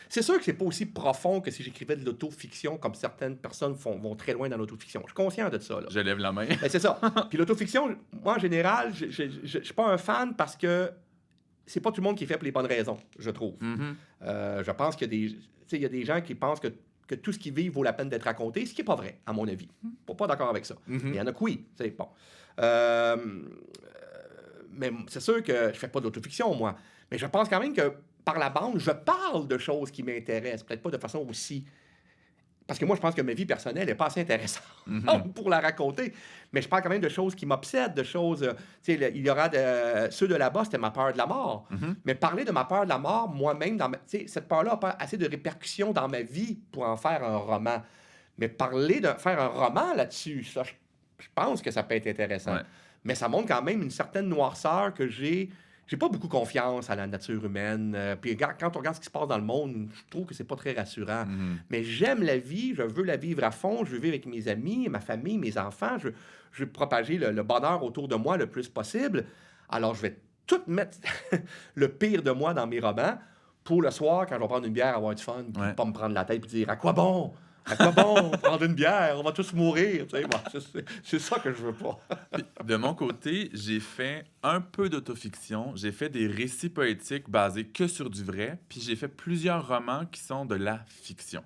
C'est sûr que c'est pas aussi profond que si j'écrivais de l'autofiction, comme certaines personnes vont très loin dans l'autofiction. Je suis conscient de ça. Là. Je lève la main. Ben, c'est ça. Puis l'autofiction, moi, en général, je suis pas un fan parce que c'est pas tout le monde qui fait pour les bonnes raisons, je trouve. Je pense qu'il y a des gens qui pensent que tout ce qu'ils vivent vaut la peine d'être raconté, ce qui n'est pas vrai, à mon avis. Je suis pas d'accord avec ça. Il y en a que oui. C'est bon. Mais c'est sûr que je fais pas d'autofiction, moi. Mais je pense quand même que par la bande, je parle de choses qui m'intéressent. Peut-être pas de façon aussi... Parce que moi, je pense que ma vie personnelle n'est pas assez intéressante pour la raconter. Mais je parle quand même de choses qui m'obsèdent, de choses... tu sais, il y aura ceux de là-bas, c'était ma peur de la mort. Mais parler de ma peur de la mort, moi-même, cette peur-là n'a pas assez de répercussions dans ma vie pour en faire un roman. Mais parler de faire un roman là-dessus, ça, je pense que ça peut être intéressant. Mais ça montre quand même une certaine noirceur que j'ai j'ai pas beaucoup confiance à la nature humaine. Puis quand on regarde ce qui se passe dans le monde, je trouve que c'est pas très rassurant. Mhm. Mais j'aime la vie, je veux la vivre à fond, je veux vivre avec mes amis, ma famille, mes enfants, je veux propager le bonheur autour de moi le plus possible. Alors, je vais tout mettre le pire de moi dans mes romans pour le soir, quand je vais prendre une bière, avoir du fun, puis Ouais. pas me prendre la tête et dire à quoi bon? À quoi bon prendre une bière? On va tous mourir. Tu sais, moi, c'est ça que je veux pas. Puis, de mon côté, j'ai fait un peu d'autofiction. J'ai fait des récits poétiques basés que sur du vrai. Puis j'ai fait plusieurs romans qui sont de la fiction.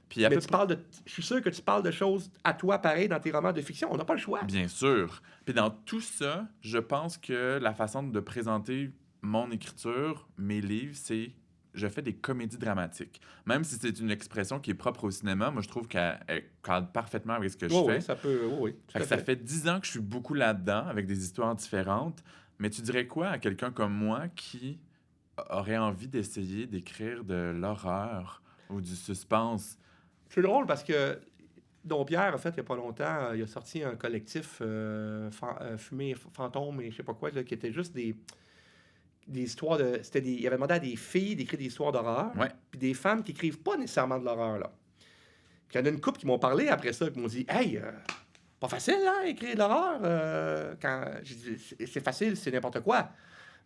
Puis à Mais peu tu près... parles de. Je suis sûr que tu parles de choses à toi pareil dans tes romans de fiction. On n'a pas le choix. Bien sûr. Puis dans tout ça, je pense que la façon de présenter mon écriture, mes livres, c'est je fais des comédies dramatiques. Même si c'est une expression qui est propre au cinéma, moi je trouve qu'elle cadre parfaitement avec ce que je Oui, fais. oui, ça peut. Oui, oui, Fait tout que à ça fait. fait 10 ans que je suis beaucoup là-dedans, avec des histoires différentes. Mais tu dirais quoi à quelqu'un comme moi qui aurait envie d'essayer d'écrire de l'horreur ou du suspense? C'est drôle parce que Don Pierre, en fait, il n'y a pas longtemps, il a sorti un collectif Fumée Fantôme et je sais pas quoi, là, qui était juste des histoires de. Il avait demandé à des filles d'écrire des histoires d'horreur, Ouais. puis des femmes qui écrivent pas nécessairement de l'horreur, là. Puis il y en a une couple qui m'ont parlé après ça, qui m'ont dit Hey, pas facile, hein, écrire de l'horreur. Quand... J'ai dit, c'est facile, c'est n'importe quoi.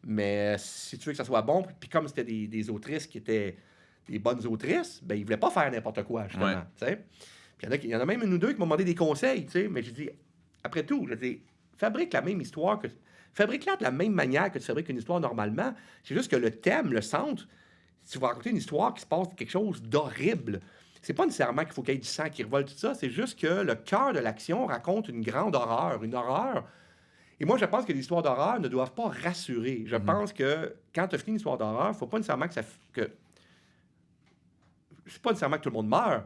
Mais si tu veux que ça soit bon, puis comme c'était des autrices qui étaient des bonnes autrices, ben ils voulaient pas faire n'importe quoi, justement. Ouais. Tu sais. Puis il y en a même une ou deux qui m'ont demandé des conseils, tu sais. Mais j'ai dit, après tout, je dis, fabrique la même histoire que. Fabrique-la de la même manière que tu fabriques une histoire normalement. C'est juste que le thème, le centre, si tu vas raconter une histoire qui se passe quelque chose d'horrible, c'est pas nécessairement qu'il faut qu'il y ait du sang qui revole, tout ça. C'est juste que le cœur de l'action raconte une grande horreur, une horreur. Et moi, je pense que les histoires d'horreur ne doivent pas rassurer. Je Mhm. pense que quand tu as fini une histoire d'horreur, il ne faut pas nécessairement que. C'est pas nécessairement que tout le monde meurt,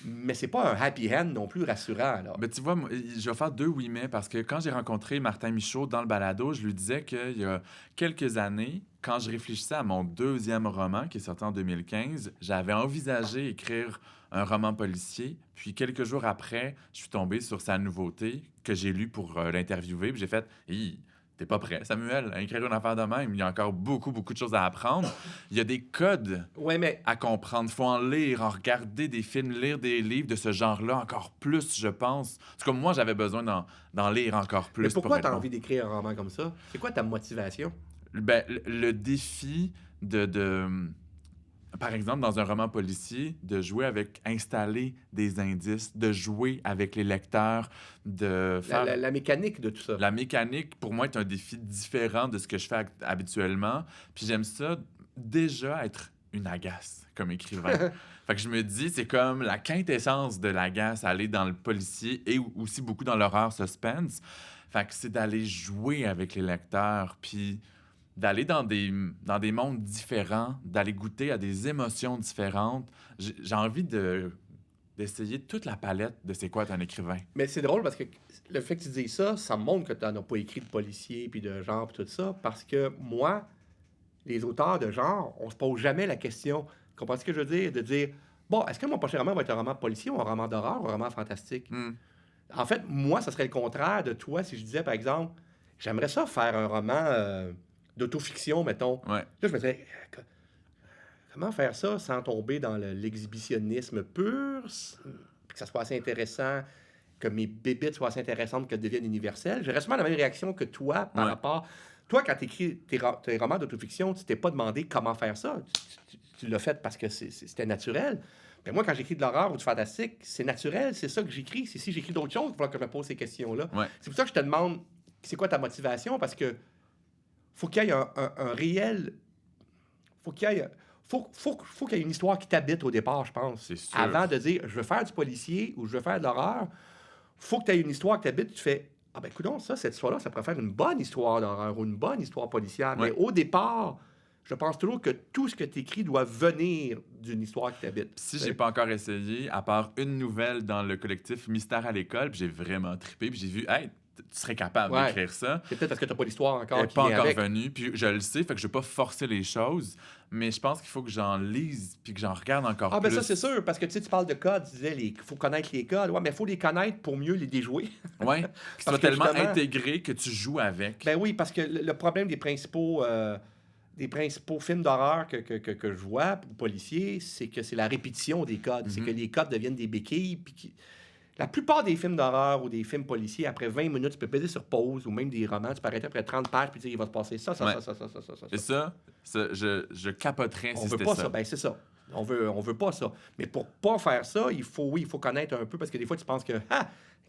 mais c'est pas un happy end non plus rassurant. Là. Ben, tu vois, moi, je vais faire deux oui mais parce que quand j'ai rencontré Martin Michaud dans le balado, je lui disais qu'il y a quelques années, quand je réfléchissais à mon deuxième roman qui est sorti en 2015, j'avais envisagé écrire un roman policier. Puis quelques jours après, je suis tombé sur sa nouveauté que j'ai lue pour l'interviewer. Puis j'ai fait Hi, t'es pas prêt, Samuel, à écrire une affaire de même. Il y a encore beaucoup, beaucoup de choses à apprendre. Il y a des codes Ouais, mais. à comprendre. Faut en lire, en regarder des films, lire des livres de ce genre-là encore plus, je pense. En tout cas, moi, j'avais besoin d'en lire encore plus Mais pourquoi pour tu être as bon. envie d'écrire un roman comme ça? C'est quoi ta motivation? Ben, le défi par exemple, dans un roman policier, de jouer avec, installer des indices, de jouer avec les lecteurs, de faire... La mécanique de tout ça. La mécanique, pour moi, est un défi différent de ce que je fais habituellement. Puis j'aime ça déjà être une agace comme écrivain. Fait que je me dis, c'est comme la quintessence de l'agace, aller dans le policier et aussi beaucoup dans l'horreur suspense. Fait que c'est d'aller jouer avec les lecteurs, puis d'aller dans des mondes différents, d'aller goûter à des émotions différentes. J'ai envie d'essayer toute la palette de c'est quoi être un écrivain. Mais c'est drôle parce que le fait que tu dises ça, ça me montre que tu n'en as pas écrit de policier puis de genre puis tout ça. Parce que moi, les auteurs de genre, on se pose jamais la question. Comprends ce que je veux dire? De dire, bon, est-ce que mon prochain roman va être un roman policier ou un roman d'horreur ou un roman fantastique? Hmm. En fait, moi, ça serait le contraire de toi si je disais, par exemple, j'aimerais ça faire un roman d'autofiction, mettons. Ouais. Là, je me disais, comment faire ça sans tomber dans l'exhibitionnisme pur, puis que ça soit assez intéressant, que mes bébites soient assez intéressantes, que deviennent universelles? J'aurais sûrement la même réaction que toi par Ouais. rapport... Toi, quand tu écris tes romans d'autofiction, tu t'es pas demandé comment faire ça. Tu l'as fait parce que c'était naturel. Mais moi, quand j'écris de l'horreur ou du fantastique, c'est naturel, c'est ça que j'écris. C'est si j'écris d'autres choses, il va falloir que je me pose ces questions-là. Ouais. C'est pour ça que je te demande, c'est quoi ta motivation? Parce que faut qu'il y ait un réel... Faut qu'il y ait... Faut qu'il y ait une histoire qui t'habite au départ, je pense. C'est sûr. Avant de dire, je veux faire du policier ou je veux faire de l'horreur, faut que tu aies une histoire qui t'habite. Tu fais, ah ben écoute, cette histoire-là, ça pourrait faire une bonne histoire d'horreur ou une bonne histoire policière. Ouais. Mais au départ, je pense toujours que tout ce que tu écris doit venir d'une histoire qui t'habite. Si j'ai pas encore essayé, à part une nouvelle dans le collectif Mystère à l'école, puis j'ai vraiment trippé, puis j'ai vu, hey, tu serais capable Ouais. d'écrire ça. C'est peut-être parce que t'as pas l'histoire Elle encore n'est qui pas vient encore avec. venue, puis je le sais, fait que je vais pas forcer les choses, mais je pense qu'il faut que j'en lise, puis que j'en regarde encore Ah, ben plus. ça, c'est sûr, parce que tu parles de codes, tu disais, il faut connaître les codes. Ouais, mais il faut les connaître pour mieux les déjouer. Ouais, que ce soit que tellement justement- intégré que tu joues avec. Ben oui, parce que le problème des principaux films d'horreur que je vois, pour policiers, c'est que c'est la répétition des codes. C'est que les codes deviennent des béquilles. La plupart des films d'horreur ou des films policiers, après 20 minutes, tu peux peser sur pause, ou même des romans, tu peux arrêter après 30 pages, puis dire, il va se passer ça. Ouais. Et Ça. je capoterais On si veut c'était pas ça. ça. Ben c'est ça. On veut pas ça. Mais pour pas faire ça, il faut connaître un peu, parce que des fois, tu penses que,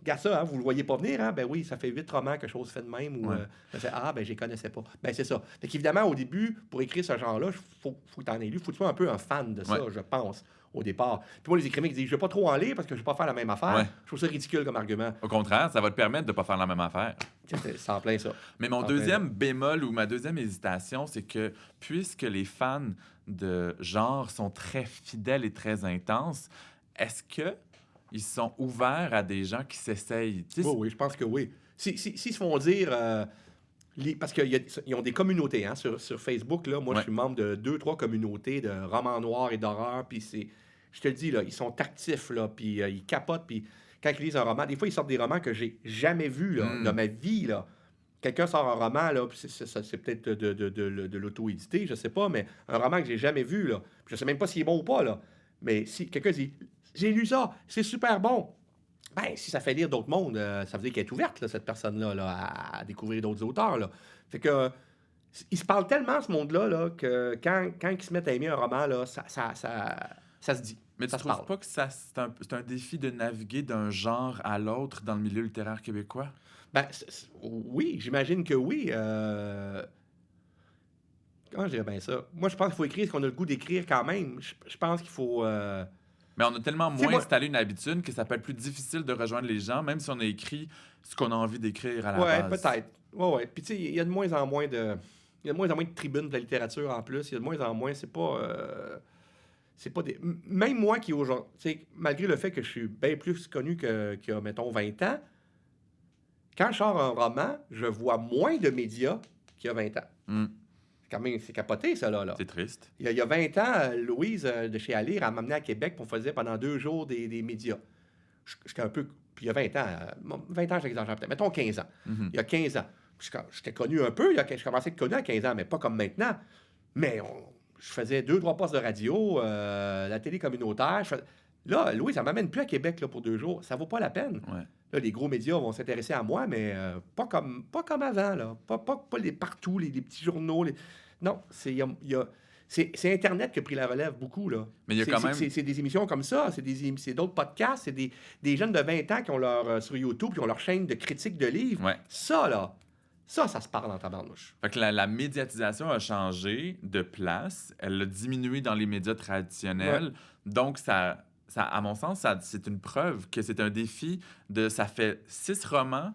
regarde ça, hein, vous le voyez pas venir, hein? Ben oui, ça fait 8 romans que chose fait de même, ou Ouais. ben je les connaissais pas. Ben c'est ça. Fait qu'évidemment, au début, pour écrire ce genre-là, faut que t'en aies lu, faut que tu sois un peu un fan de ça, Ouais. je pense, au départ. Puis moi, les écrivains qui disent, je vais pas trop en lire parce que je vais pas faire la même affaire, Ouais. je trouve ça ridicule comme argument. Au contraire, ça va te permettre de pas faire la même affaire. C'est en plein ça. Mais mon En deuxième bémol ou ma deuxième hésitation, c'est que puisque les fans de genre sont très fidèles et très intenses, est-ce que ils sont ouverts à des gens qui s'essayent? Tu sais, Oui, je pense que oui. S'ils se font dire... parce qu'ils ont des communautés hein, sur Facebook. Là, moi, Ouais. je suis membre de 2-3 communautés de romans noirs et d'horreur. Puis je te le dis, là, ils sont actifs, là, puis ils capotent. Puis quand ils lisent un roman, des fois, ils sortent des romans que j'ai jamais vus là, de ma vie. Là. Quelqu'un sort un roman, là, puis c'est peut-être de l'auto-édité, je sais pas, mais un roman que j'ai jamais vu. Là. Puis je sais même pas s'il est bon ou pas. Là. Mais si quelqu'un dit, j'ai lu ça, c'est super bon. Ben, si ça fait lire d'autres mondes, ça veut dire qu'elle est ouverte, là, cette personne-là, là, à découvrir d'autres auteurs. Là. Fait que, ils se parlent tellement, ce monde-là, là, que quand ils se mettent à aimer un roman, là, ça se dit. mais tu ça se trouves parle. pas que c'est un défi de naviguer d'un genre à l'autre dans le milieu littéraire québécois? Ben, oui, j'imagine que oui. Comment je dirais bien ça? Moi, je pense qu'il faut écrire ce qu'on a le goût d'écrire quand même. Je pense qu'il faut... Mais on a tellement Tu sais, moins moi- installé une habitude que ça peut être plus difficile de rejoindre les gens, même si on a écrit ce qu'on a envie d'écrire à la Ouais, base. peut-être. Ouais. Puis, tu sais, il y a de moins en moins de... Il y a de moins en moins de tribunes de la littérature en plus. Il y a de moins en moins... C'est pas des... Même moi qui aujourd'hui... Tu sais, malgré le fait que je suis bien plus connu qu'il y a, mettons, 20 ans, quand je sors un roman, je vois moins de médias qu'il y a 20 ans. Hmm, Quand même, c'est capoté, ça, là. c'est triste. Il y a 20 ans, Louise de chez Alire, elle m'a amené à Québec pour faire pendant 2 jours des médias. J'étais un peu... Puis il y a 20 ans, 20 ans, j'exagère peut-être, mettons 15 ans. Mhm. Il y a 15 ans. J'étais connu un peu, je commençais à être connu à 15 ans, mais pas comme maintenant. Mais je faisais 2-3 postes de radio, la télé communautaire. Là, Louise, elle m'amène plus à Québec là, pour 2 jours. Ça vaut pas la peine. Ouais. Là, les gros médias vont s'intéresser à moi, mais pas comme avant. Là. Pas partout, les petits journaux. Non, c'est Internet qui a pris la relève beaucoup. Là. Mais il y a quand même- C'est des émissions comme ça, c'est d'autres podcasts, c'est des jeunes de 20 ans qui ont sur YouTube, qui ont leur chaîne de critique de livres. Ouais. Ça, là, ça se parle en tabarnouche. Fait que la médiatisation a changé de place. Elle a diminué dans les médias traditionnels. Donc, ça, à mon sens, c'est une preuve que c'est un défi ça fait 6 romans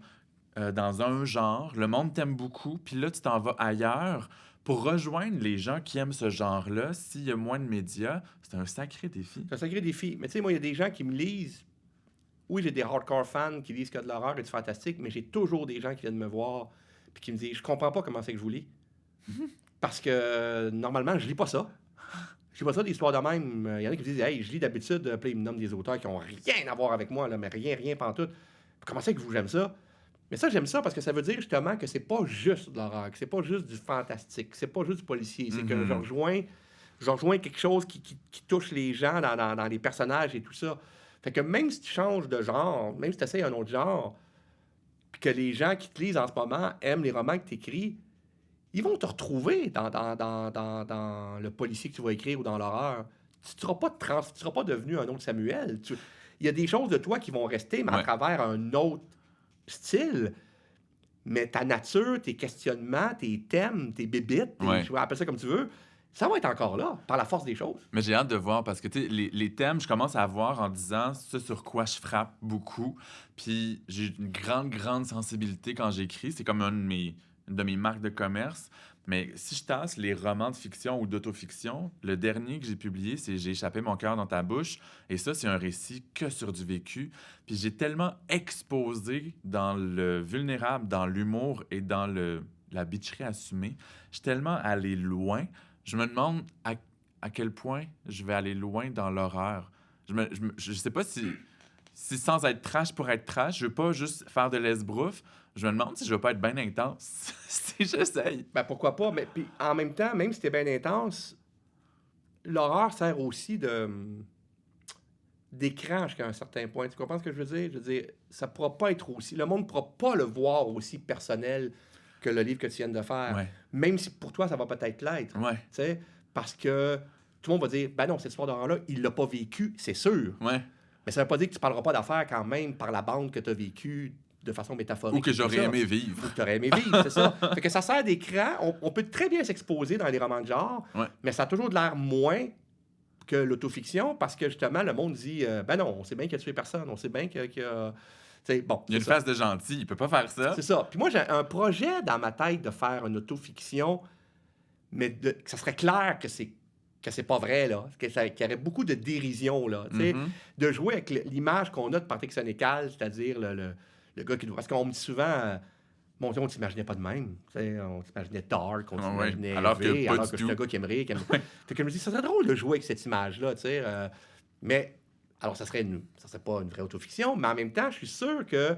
dans un genre. Le monde t'aime beaucoup. Puis là, tu t'en vas ailleurs pour rejoindre les gens qui aiment ce genre-là. S'il y a moins de médias, c'est un sacré défi. C'est un sacré défi. Mais tu sais, moi, il y a des gens qui me lisent. Oui, j'ai des hardcore fans qui lisent que de l'horreur et du fantastique, mais j'ai toujours des gens qui viennent me voir puis qui me disent, je comprends pas comment c'est que je vous lis. Parce que normalement, je lis pas ça. Je lis pas ça des histoires de même. Il y en a qui me disent, hey, je lis d'habitude, puis là, ils me nomment des auteurs qui ont rien à voir avec moi, là, mais rien pantoute. Comment c'est que vous j'aime ça? Mais ça, j'aime ça parce que ça veut dire justement que c'est pas juste de l'horreur, que c'est pas juste du fantastique, que c'est pas juste du policier. C'est que je rejoins quelque chose qui touche les gens dans les personnages et tout ça. Fait que même si tu changes de genre, même si tu essaies un autre genre, puis que les gens qui te lisent en ce moment aiment les romans que tu écris, ils vont te retrouver dans le policier que tu vas écrire ou dans l'horreur. Tu ne seras pas devenu un autre Samuel. Il y a des choses de toi qui vont rester, mais à Ouais. travers un autre style. Mais ta nature, tes questionnements, tes thèmes, tes bébites, Ouais. tu vas appeler ça comme tu veux, ça va être encore là, par la force des choses. Mais j'ai hâte de voir parce que tu sais, les thèmes, je commence à voir en disant ce sur quoi je frappe beaucoup. Puis j'ai une grande sensibilité quand j'écris. C'est comme une de mes marques de commerce. Mais si je tasse les romans de fiction ou d'autofiction, le dernier que j'ai publié, c'est J'ai échappé mon cœur dans ta bouche. Et ça, c'est un récit que sur du vécu. Puis j'ai tellement exposé dans le vulnérable, dans l'humour et dans la bitcherie assumée. Je suis tellement allé loin. Je me demande à quel point je vais aller loin dans l'horreur. Je sais pas si sans être trash pour être trash, je veux pas juste faire de l'esbrouffe. Je me demande si je vais pas être bien intense si j'essaye. Ben pourquoi pas, mais puis en même temps, même si t'es bien intense, l'horreur sert aussi d'écran jusqu'à un certain point. Tu comprends ce que je veux dire? Je veux dire, ça pourra pas être aussi... Le monde ne pourra pas le voir aussi personnel que le livre que tu viens de faire. Ouais. Même si pour toi, ça va peut-être l'être. Ouais. Tu sais, parce que tout le monde va dire, ben non, cette histoire d'horreur-là, il l'a pas vécu, c'est sûr. Ouais. Mais ça veut pas dire que tu parleras pas d'affaires quand même par la bande que tu as vécu de façon métaphorique. Ou que j'aurais aimé vivre. Ou que tu aurais aimé vivre, c'est ça. Fait que ça sert d'écran. On peut très bien s'exposer dans les romans de genre, mais ça a toujours de l'air moins que l'autofiction parce que justement, le monde dit ben non, on sait bien qu'il a tué personne, on sait bien qu'il a. Bon, il y a une face de gentil, il peut pas faire ça. C'est ça. Puis moi, j'ai un projet dans ma tête de faire une autofiction, mais que ça serait clair que c'est pas vrai, là. Qu'il y aurait beaucoup de dérision, là. De jouer avec l'image qu'on a de Patrick Sénécal, c'est-à-dire le gars qui... Parce qu'on me dit souvent... Bon, on t'imaginait pas de même. On t'imaginait dark, on t'imaginait alors élevé, que alors que je suis un gars qui aimerait... Fait que je me dis, ça serait drôle de jouer avec cette image-là, tu sais. Mais, alors, ça serait pas une vraie autofiction, mais en même temps, je suis sûr que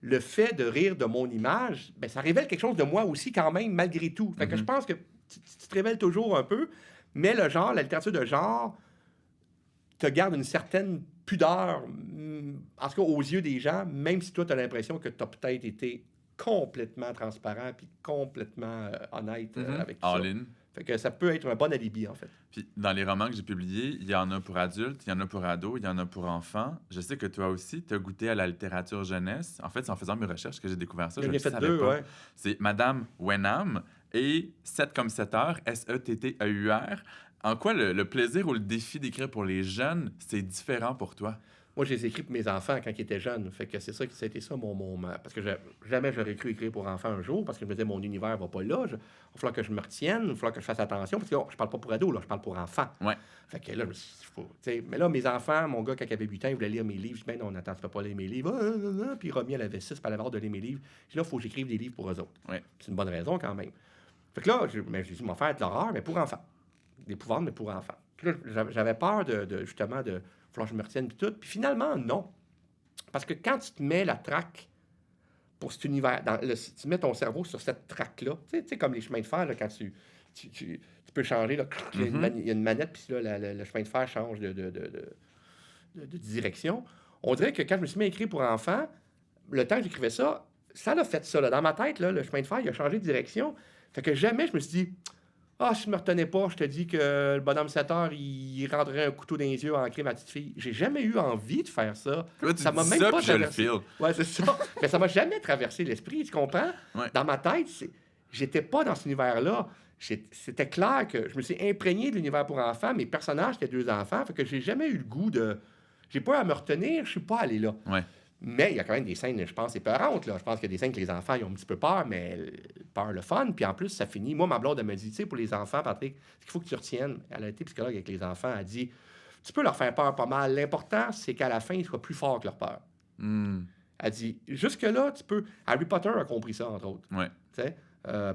le fait de rire de mon image, ben, ça révèle quelque chose de moi aussi quand même, malgré tout. Fait que je pense que tu te révèles toujours un peu, mais le genre, la littérature de genre, te garde une certaine pudeur, en tout cas aux yeux des gens, même si toi, tu as l'impression que tu as peut-être été complètement transparent puis complètement honnête avec tout All ça. in. Fait que ça peut être un bon alibi, en fait. Puis dans les romans que j'ai publiés, il y en a pour adultes, il y en a pour ados, il y en a pour enfants. Je sais que toi aussi, tu as goûté à la littérature jeunesse. En fait, c'est en faisant mes recherches que j'ai découvert ça. J'en ai fait savais deux, pas. ouais. C'est Madame Wenham et 7 comme 7 heures, SETTEUR. En quoi le plaisir ou le défi d'écrire pour les jeunes, c'est différent pour toi? Moi, je les ai écrits pour mes enfants quand ils étaient jeunes. Fait que c'est ça qui a été ça, parce que jamais j'aurais cru écrire pour enfants un jour, parce que je me disais, mon univers va pas là. Il va falloir que je me retienne, il va falloir que je fasse attention, parce que je parle pas pour ados, là, je parle pour enfants. Ouais. Fait que là, mais là, mes enfants, mon gars, quand il avait 8 ans, il voulait lire mes livres. Je dis, ben non, attends, tu peux pas lire mes livres. Puis Romy, elle avait 6, puis elle avait hâte de lire mes livres. Je dis, là, il faut que j'écrive des livres pour eux autres. Ouais. C'est une bonne raison quand même. Fait que là, j'ai dit, m'en faire de l'horreur, mais pour enfants. D'épouvante, mais pour enfants. Puis là, j'avais peur justement de falloir que je me retienne puis tout. Puis finalement, non. Parce que quand tu te mets la traque pour cet univers, tu mets ton cerveau sur cette traque-là, tu sais, comme les chemins de fer, là, quand tu peux changer, là, il y a une manette, puis là, le chemin de fer change de direction. On dirait que quand je me suis mis à écrire pour enfants, le temps que j'écrivais ça, ça l'a fait ça. Là. Dans ma tête, là, le chemin de fer, il a changé de direction. Fait que jamais je me suis dit... Ah, si je me retenais pas, je te dis que le bonhomme 7 heures, il rendrait un couteau dans les yeux à ancrer ma petite fille. J'ai jamais eu envie de faire ça. Là, tu ça m'a dis même ça, pas puis je le traversé. file. Ouais, c'est ça. Mais ça m'a jamais traversé l'esprit, tu comprends? Ouais. Dans ma tête, j'étais pas dans cet univers-là. C'était clair que je me suis imprégné de l'univers pour enfants. Mes personnages étaient 2 enfants, fait que j'ai jamais eu le goût de... J'ai pas à me retenir, je suis pas allé là. Ouais. Mais il y a quand même des scènes, je pense, épeurantes. Là. Je pense qu'il y a des scènes que les enfants ils ont un petit peu peur, mais peur le fun. Puis en plus, ça finit. Moi, ma blonde, elle me dit, tu sais, pour les enfants, Patrick, ce qu'il faut que tu retiennes, elle a été psychologue avec les enfants, elle dit, tu peux leur faire peur pas mal. L'important, c'est qu'à la fin, ils soient plus forts que leur peur. Elle dit, jusque-là, tu peux... Harry Potter a compris ça, entre autres. Ouais. Tu sais,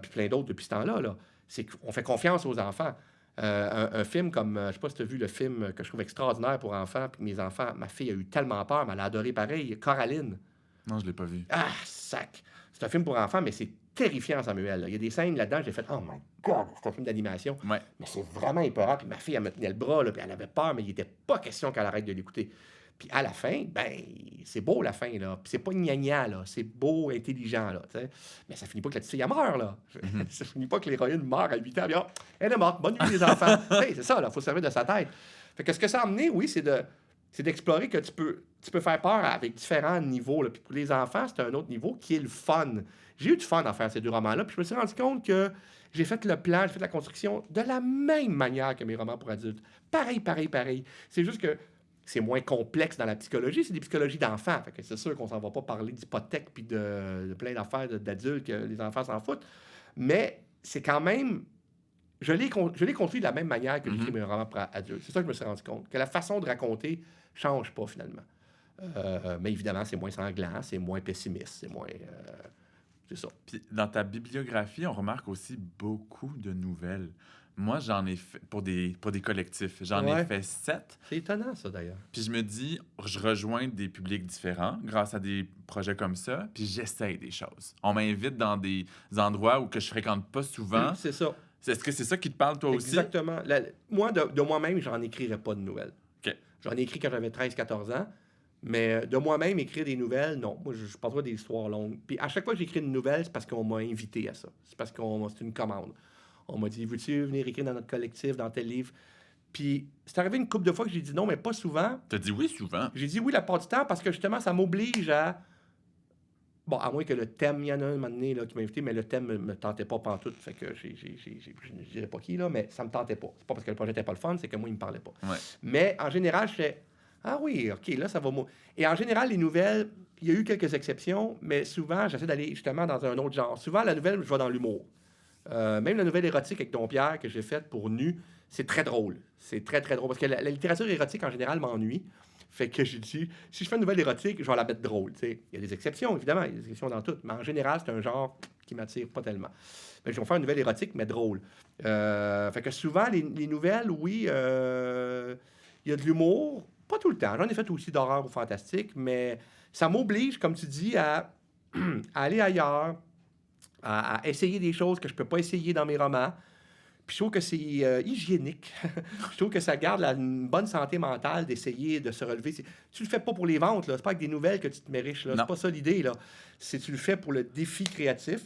puis plein d'autres depuis ce temps-là. Là. C'est qu'on fait confiance aux enfants. Un film comme, je sais pas si tu as vu le film que je trouve extraordinaire pour enfants, puis mes enfants, ma fille a eu tellement peur, mais elle a adoré pareil, Coraline. Non, je l'ai pas vu. Ah, sac! C'est un film pour enfants, mais c'est terrifiant, Samuel. Là. Il y a des scènes là-dedans, j'ai fait, oh my God, c'est un film d'animation. Ouais. Mais c'est vraiment épeurant. Puis ma fille, elle me tenait le bras, là, puis elle avait peur, mais il n'était pas question qu'elle arrête de l'écouter. Puis à la fin, ben, c'est beau la fin, là. Puis c'est pas gna là. C'est beau, intelligent, là. T'sais. Mais ça finit pas que la petite fille, elle meurt, là. Ça finit pas que l'héroïne meurt à 8 ans. Puis, elle est morte. Bonne nuit, les enfants. Hey, c'est ça, là. Faut se servir de sa tête. Fait que ce que ça a amené, oui, c'est d'explorer que tu peux faire peur avec différents niveaux. Là. Puis pour les enfants, c'est un autre niveau qui est le fun. J'ai eu du fun à faire ces 2 romans-là. Puis je me suis rendu compte que j'ai fait le plan, j'ai fait la construction de la même manière que mes romans pour adultes. Pareil. C'est juste que c'est moins complexe dans la psychologie. C'est des psychologies d'enfants. Fait que c'est sûr qu'on s'en va pas parler d'hypothèque puis de plein d'affaires d'adultes que les enfants s'en foutent. Mais c'est quand même... Je l'ai construit de la même manière que j'écris Mhm. mes romans pour adultes. C'est ça que je me suis rendu compte, que la façon de raconter change pas, finalement. Mais évidemment, c'est moins sanglant, c'est moins pessimiste, c'est moins... c'est ça. Puis dans ta bibliographie, on remarque aussi beaucoup de nouvelles. Moi, j'en ai fait pour des collectifs. J'en ai Ouais. fait 7. C'est étonnant, ça, d'ailleurs. Puis je me dis, je rejoins des publics différents grâce à des projets comme ça. Puis j'essaye des choses. On m'invite dans des endroits où que je fréquente pas souvent. C'est ça. Est-ce que c'est ça qui te parle, toi aussi? Exactement. Moi, de moi-même, j'en écrirais pas de nouvelles. OK. J'en ai écrit quand j'avais 13-14 ans. Mais de moi-même, écrire des nouvelles, non. Moi, je pense pas des histoires longues. Puis à chaque fois que j'écris une nouvelle, c'est parce qu'on m'a invité à ça. C'est parce que c'est une commande. On m'a dit, veux-tu venir écrire dans notre collectif, dans tel livre? Puis c'est arrivé une couple de fois que j'ai dit non, mais pas souvent. T'as dit oui souvent. J'ai dit oui la part du temps parce que justement, ça m'oblige à... Bon, à moins que le thème, il y en a un moment donné là, qui m'a invité, mais le thème me tentait pas pantoute. Fait que je ne dirais pas qui, là, mais ça me tentait pas. C'est pas parce que le projet n'était pas le fun, c'est que moi, il me parlait pas. Ouais. Mais en général, je fais ah oui, OK, là, ça va. Et en général, les nouvelles, il y a eu quelques exceptions, mais souvent, j'essaie d'aller justement dans un autre genre. Souvent, la nouvelle, je vais dans l'humour. Même la nouvelle érotique avec Don Pierre que j'ai faite pour Nu, c'est très drôle. C'est très, très drôle. Parce que la littérature érotique, en général, m'ennuie. Fait que j'ai dit, si je fais une nouvelle érotique, je vais la mettre drôle. T'sais. Il y a des exceptions, évidemment. Il y a des exceptions dans tout. Mais en général, c'est un genre qui m'attire pas tellement. Fait que je vais faire une nouvelle érotique, mais drôle. Fait que souvent, les nouvelles, oui, il y a de l'humour. Pas tout le temps. J'en ai fait aussi d'horreur ou fantastique, mais ça m'oblige, comme tu dis, à aller ailleurs, à essayer des choses que je peux pas essayer dans mes romans. Puis je trouve que c'est hygiénique. Je trouve que ça garde une bonne santé mentale d'essayer de se relever. Tu le fais pas pour les ventes, là. C'est pas avec des nouvelles que tu te mets riche, là. Non. C'est pas ça l'idée, là. Tu le fais pour le défi créatif.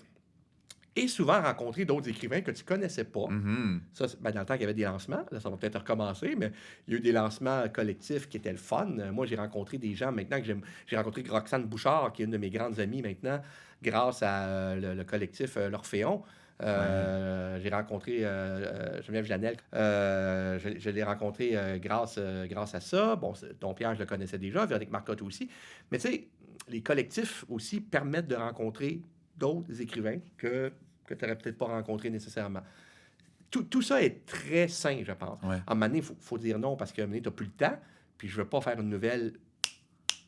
Et souvent rencontrer d'autres écrivains que tu connaissais pas. Mhm. Ça, dans le temps qu'il y avait des lancements, là, ça va peut-être recommencer, mais il y a eu des lancements collectifs qui étaient le fun. Moi, j'ai rencontré des gens maintenant que j'aime. J'ai rencontré Roxane Bouchard, qui est une de mes grandes amies maintenant, grâce à le collectif L'Orphéon. J'ai rencontré Geneviève Janel. Je l'ai rencontré grâce à ça. Bon, Don Pierre, je le connaissais déjà, Véronique Marcotte aussi. Mais tu sais, les collectifs aussi permettent de rencontrer d'autres écrivains que tu n'aurais peut-être pas rencontrés nécessairement. Tout ça est très sain, je pense. Ouais. À un moment donné, il faut dire non parce que tu n'as plus le temps, puis je ne veux pas faire une nouvelle...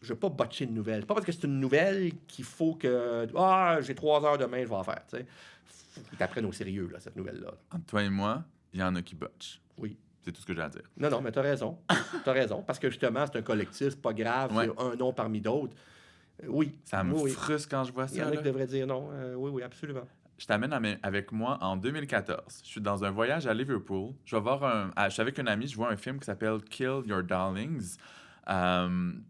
Je veux pas botcher une nouvelle. C'est pas parce que c'est une nouvelle qu'il faut que... Ah, j'ai 3 heures demain, je vais en faire. Il faut que tu apprennes au sérieux, là, cette nouvelle-là. Entre toi et moi, il y en a qui botchent. Oui. C'est tout ce que j'ai à dire. Non, mais tu as raison. Tu as raison. Parce que justement, c'est un collectif, c'est pas grave, Ouais. c'est un nom parmi d'autres. Oui. Ça me Oui. frustre quand je vois Il y en ça. a là. qui devraient dire non. Oui, absolument. Je t'amène avec moi en 2014. Je suis dans un voyage à Liverpool. Je vais voir je suis avec un ami, je vois un film qui s'appelle Kill Your Darlings.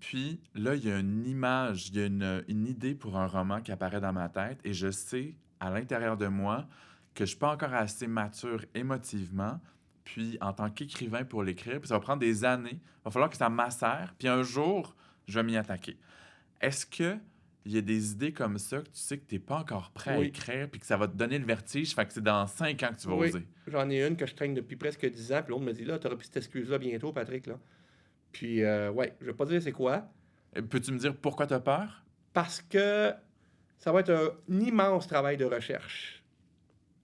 Puis là, il y a une image, il y a une idée pour un roman qui apparaît dans ma tête et je sais à l'intérieur de moi que je suis pas encore assez mature émotivement, puis en tant qu'écrivain pour l'écrire, puis ça va prendre des années. Il va falloir que ça macère, puis un jour, je vais m'y attaquer. Est-ce que il y a des idées comme ça que tu sais que tu n'es pas encore prêt à Oui. écrire, puis que ça va te donner le vertige, fait que c'est dans 5 ans que tu vas Oui. oser? J'en ai une que je traîne depuis presque 10 ans, puis l'autre me dit là, tu auras plus cette excuse-là bientôt, Patrick. Là. Puis, ouais, je vais pas dire c'est quoi, Peux-tu me dire pourquoi tu as peur? parce que ça va être un immense travail de recherche.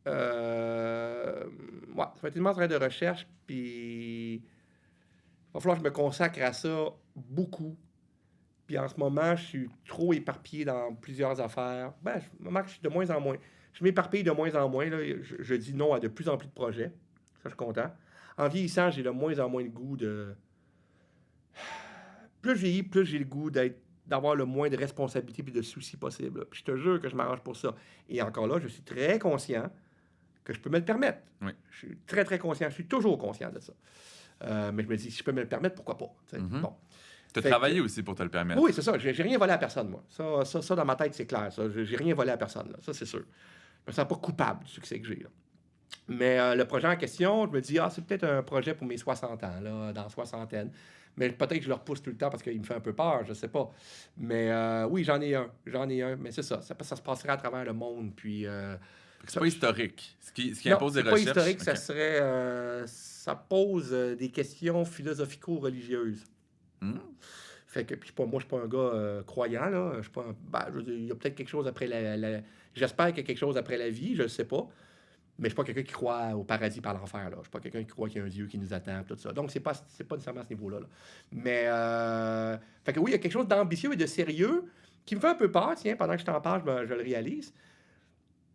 Ouais, ça va être un immense travail de recherche, puis il va falloir que je me consacre à ça beaucoup. Puis en ce moment, je suis trop éparpillé dans plusieurs affaires. Ben, je remarque que je suis de moins en moins. Je m'éparpille de moins en moins. Là. Je dis non à de plus en plus de projets. Ça, je suis content. En vieillissant, j'ai de moins en moins le goût de... Plus je vieillis, plus j'ai le goût d'avoir le moins de responsabilités et de soucis possible. Là. Puis je te jure que je m'arrange pour ça. Et encore là, je suis très conscient que je peux me le permettre. Oui. Je suis très, très conscient. Je suis toujours conscient de ça. Mais je me dis, si je peux me le permettre, pourquoi pas? Mhm. Bon. Tu as Fait travaillé aussi pour te le permettre. Oui, c'est ça. J'ai rien volé à personne, moi. Ça dans ma tête, c'est clair. Ça. J'ai rien volé à personne. Là. Ça, c'est sûr. Je me sens pas coupable du succès que j'ai. Là. Mais le projet en question, je me dis, c'est peut-être un projet pour mes 60 ans, là, dans soixantaine. Mais peut-être que je le repousse tout le temps parce qu'il me fait un peu peur, je sais pas. Mais oui, j'en ai un. Mais c'est ça. Ça se passerait à travers le monde. Puis, C'est pas historique. Ce qui non, impose des c'est recherches. pas historique. Ok. Ça serait... ça pose des questions philosophico-religieuses. Hmm. Fait que, puis moi, je suis pas un gars croyant, là. Je suis pas je veux dire, il y a peut-être quelque chose après j'espère qu'il y a quelque chose après la vie, je ne sais pas. Mais je suis pas quelqu'un qui croit au paradis par l'enfer. Là. Je suis pas quelqu'un qui croit qu'il y a un Dieu qui nous attend, tout ça. Donc, c'est pas nécessairement à ce niveau-là. Là. Mais, fait que oui, il y a quelque chose d'ambitieux et de sérieux qui me fait un peu peur, tiens, pendant que je t'en parle, je le réalise.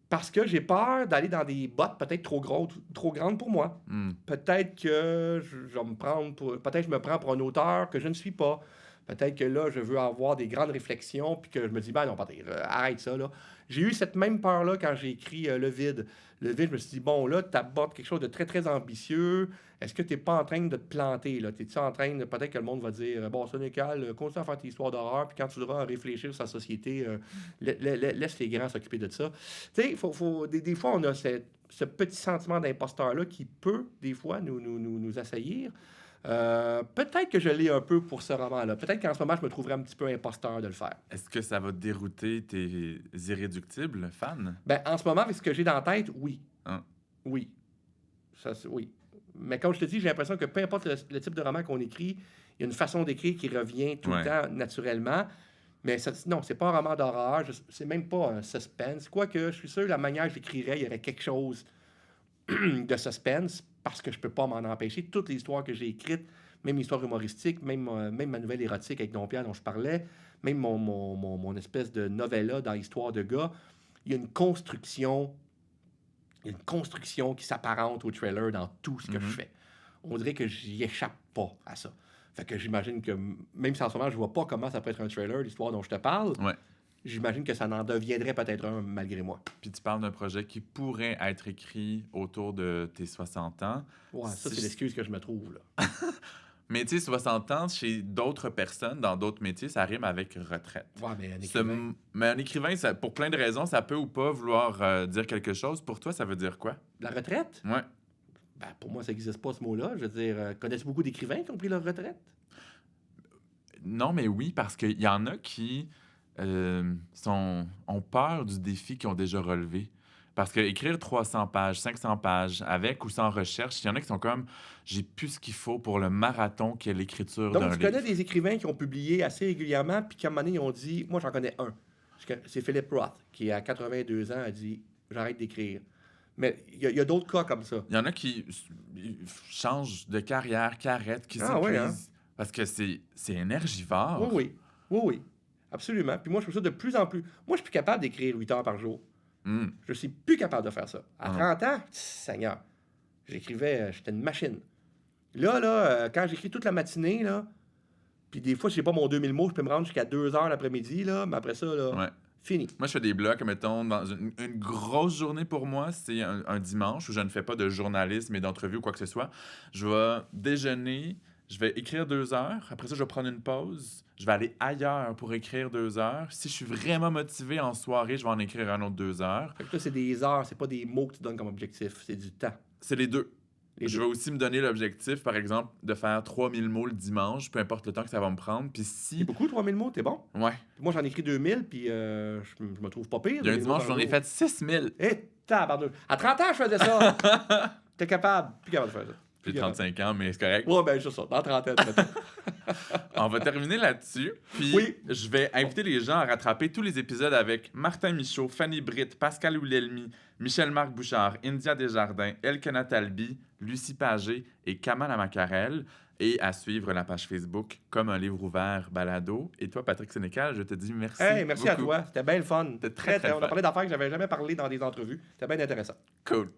Parce que j'ai peur d'aller dans des bottes peut-être trop grandes pour moi. Peut-être que peut-être je me prends pour un auteur que je ne suis pas. Peut-être que là, je veux avoir des grandes réflexions, puis que je me dis, ben non, arrête ça, là. J'ai eu cette même peur-là quand j'ai écrit Le Vide. Le Vide, je me suis dit, bon, là, tu abordes quelque chose de très, très ambitieux. Est-ce que tu n'es pas en train de te planter, là? T'es-tu en train de... Peut-être que le monde va dire, bon, ça n'est calme, continue à faire tes histoires d'horreur, puis quand tu devras réfléchir sur sa société, laisse les grands s'occuper de ça. Tu sais, des fois, on a ce petit sentiment d'imposteur-là qui peut, des fois, nous assaillir. Peut-être que je l'ai un peu pour ce roman-là. Peut-être qu'en ce moment, je me trouverais un petit peu imposteur de le faire. Est-ce que ça va dérouter tes irréductibles fans? Ben, en ce moment, avec ce que j'ai dans la tête, oui. Hein? Oui. Oui. Mais comme je te dis, j'ai l'impression que peu importe le type de roman qu'on écrit, il y a une façon d'écrire qui revient tout le temps naturellement. Mais non, c'est pas un roman d'horreur. C'est même pas un suspense. Quoique, je suis sûr, la manière que j'écrirais, il y aurait quelque chose de suspense parce que je peux pas m'en empêcher. Toutes les histoires que j'ai écrites, même l'histoire humoristique, même ma nouvelle érotique avec Don Pierre dont je parlais, même mon espèce de novella dans l'histoire de gars, il y a une construction qui s'apparente au trailer dans tout ce que je fais. On dirait que j'y échappe pas à ça. Fait que j'imagine que, même si en ce moment je vois pas comment ça peut être un trailer, l'histoire dont je te parle, j'imagine que ça n'en deviendrait peut-être un malgré moi. Puis tu parles d'un projet qui pourrait être écrit autour de tes 60 ans. Ouais, ça, c'est l'excuse que je me trouve, là. Mais tu sais, 60 ans, chez d'autres personnes, dans d'autres métiers, ça rime avec retraite. Ouais, mais un écrivain... Mais un écrivain, ça, pour plein de raisons, ça peut ou pas vouloir dire quelque chose. Pour toi, ça veut dire quoi? La retraite? Ouais. Ben, pour moi, ça n'existe pas, ce mot-là. Je veux dire, connais-tu beaucoup d'écrivains qui ont pris leur retraite? Non, mais oui, parce qu'il y en a qui ont peur du défi qu'ils ont déjà relevé. Parce que écrire 300 pages, 500 pages, avec ou sans recherche, il y en a qui sont comme « j'ai plus ce qu'il faut pour le marathon qu'est l'écriture d'un livre ». Donc, tu connais des écrivains qui ont publié assez régulièrement, puis qu'à un moment donné, ils ont dit... Moi, j'en connais un. C'est Philip Roth, qui, à 82 ans, a dit « j'arrête d'écrire ». Mais il y a d'autres cas comme ça. Il y en a qui changent de carrière, qui arrêtent, qui s'épuisent. Oui, hein? Parce que c'est énergivore. Oui. Absolument. Puis moi, je trouve ça de plus en plus... Moi, je suis plus capable d'écrire 8 heures par jour. Je suis plus capable de faire ça. À 30 ans, Seigneur, j'écrivais, j'étais une machine. Là, quand j'écris toute la matinée, là, puis des fois, si j'ai pas mon 2000 mots, je peux me rendre jusqu'à 2 heures l'après-midi, là, mais après ça, là, fini. Moi, je fais des blocs, mettons, dans une grosse journée pour moi, c'est un dimanche où je ne fais pas de journalisme et d'entrevue ou quoi que ce soit. Je vais déjeuner, je vais écrire 2 heures. Après ça, je vais prendre une pause. Je vais aller ailleurs pour écrire 2 heures. Si je suis vraiment motivé en soirée, je vais en écrire un autre 2 heures. Fait que là, c'est des heures, c'est pas des mots que tu donnes comme objectif, c'est du temps. C'est les deux. Je vais aussi me donner l'objectif, par exemple, de faire 3000 mots le dimanche, peu importe le temps que ça va me prendre. Puis si... C'est beaucoup, 3000 mots, t'es bon? Ouais. Moi, j'en écris 2000, puis je me trouve pas pire. Il y a un dimanche, j'en ai fait 6000. Eh, tabarnak. À 30 ans, je faisais ça. T'es capable. Plus capable de faire ça. J'ai 35 ans, mais c'est correct. Ouais, ben, c'est ça. Dans 30 ans, On va terminer là-dessus. Puis, je vais inviter les gens à rattraper tous les épisodes avec Martin Michaud, Fanny Britt, Pascal Oulelmi, Michel-Marc Bouchard, India Desjardins, Elkena Talbi, Lucie Pagé et Kamal Macarel. Et à suivre la page Facebook Comme un livre ouvert balado. Et toi, Patrick Sénécal, je te dis merci. Hey, merci beaucoup. à toi. C'était bien le fun. C'était très On a parlé d'affaires que j'avais jamais parlé dans des entrevues. C'était bien intéressant. Cool.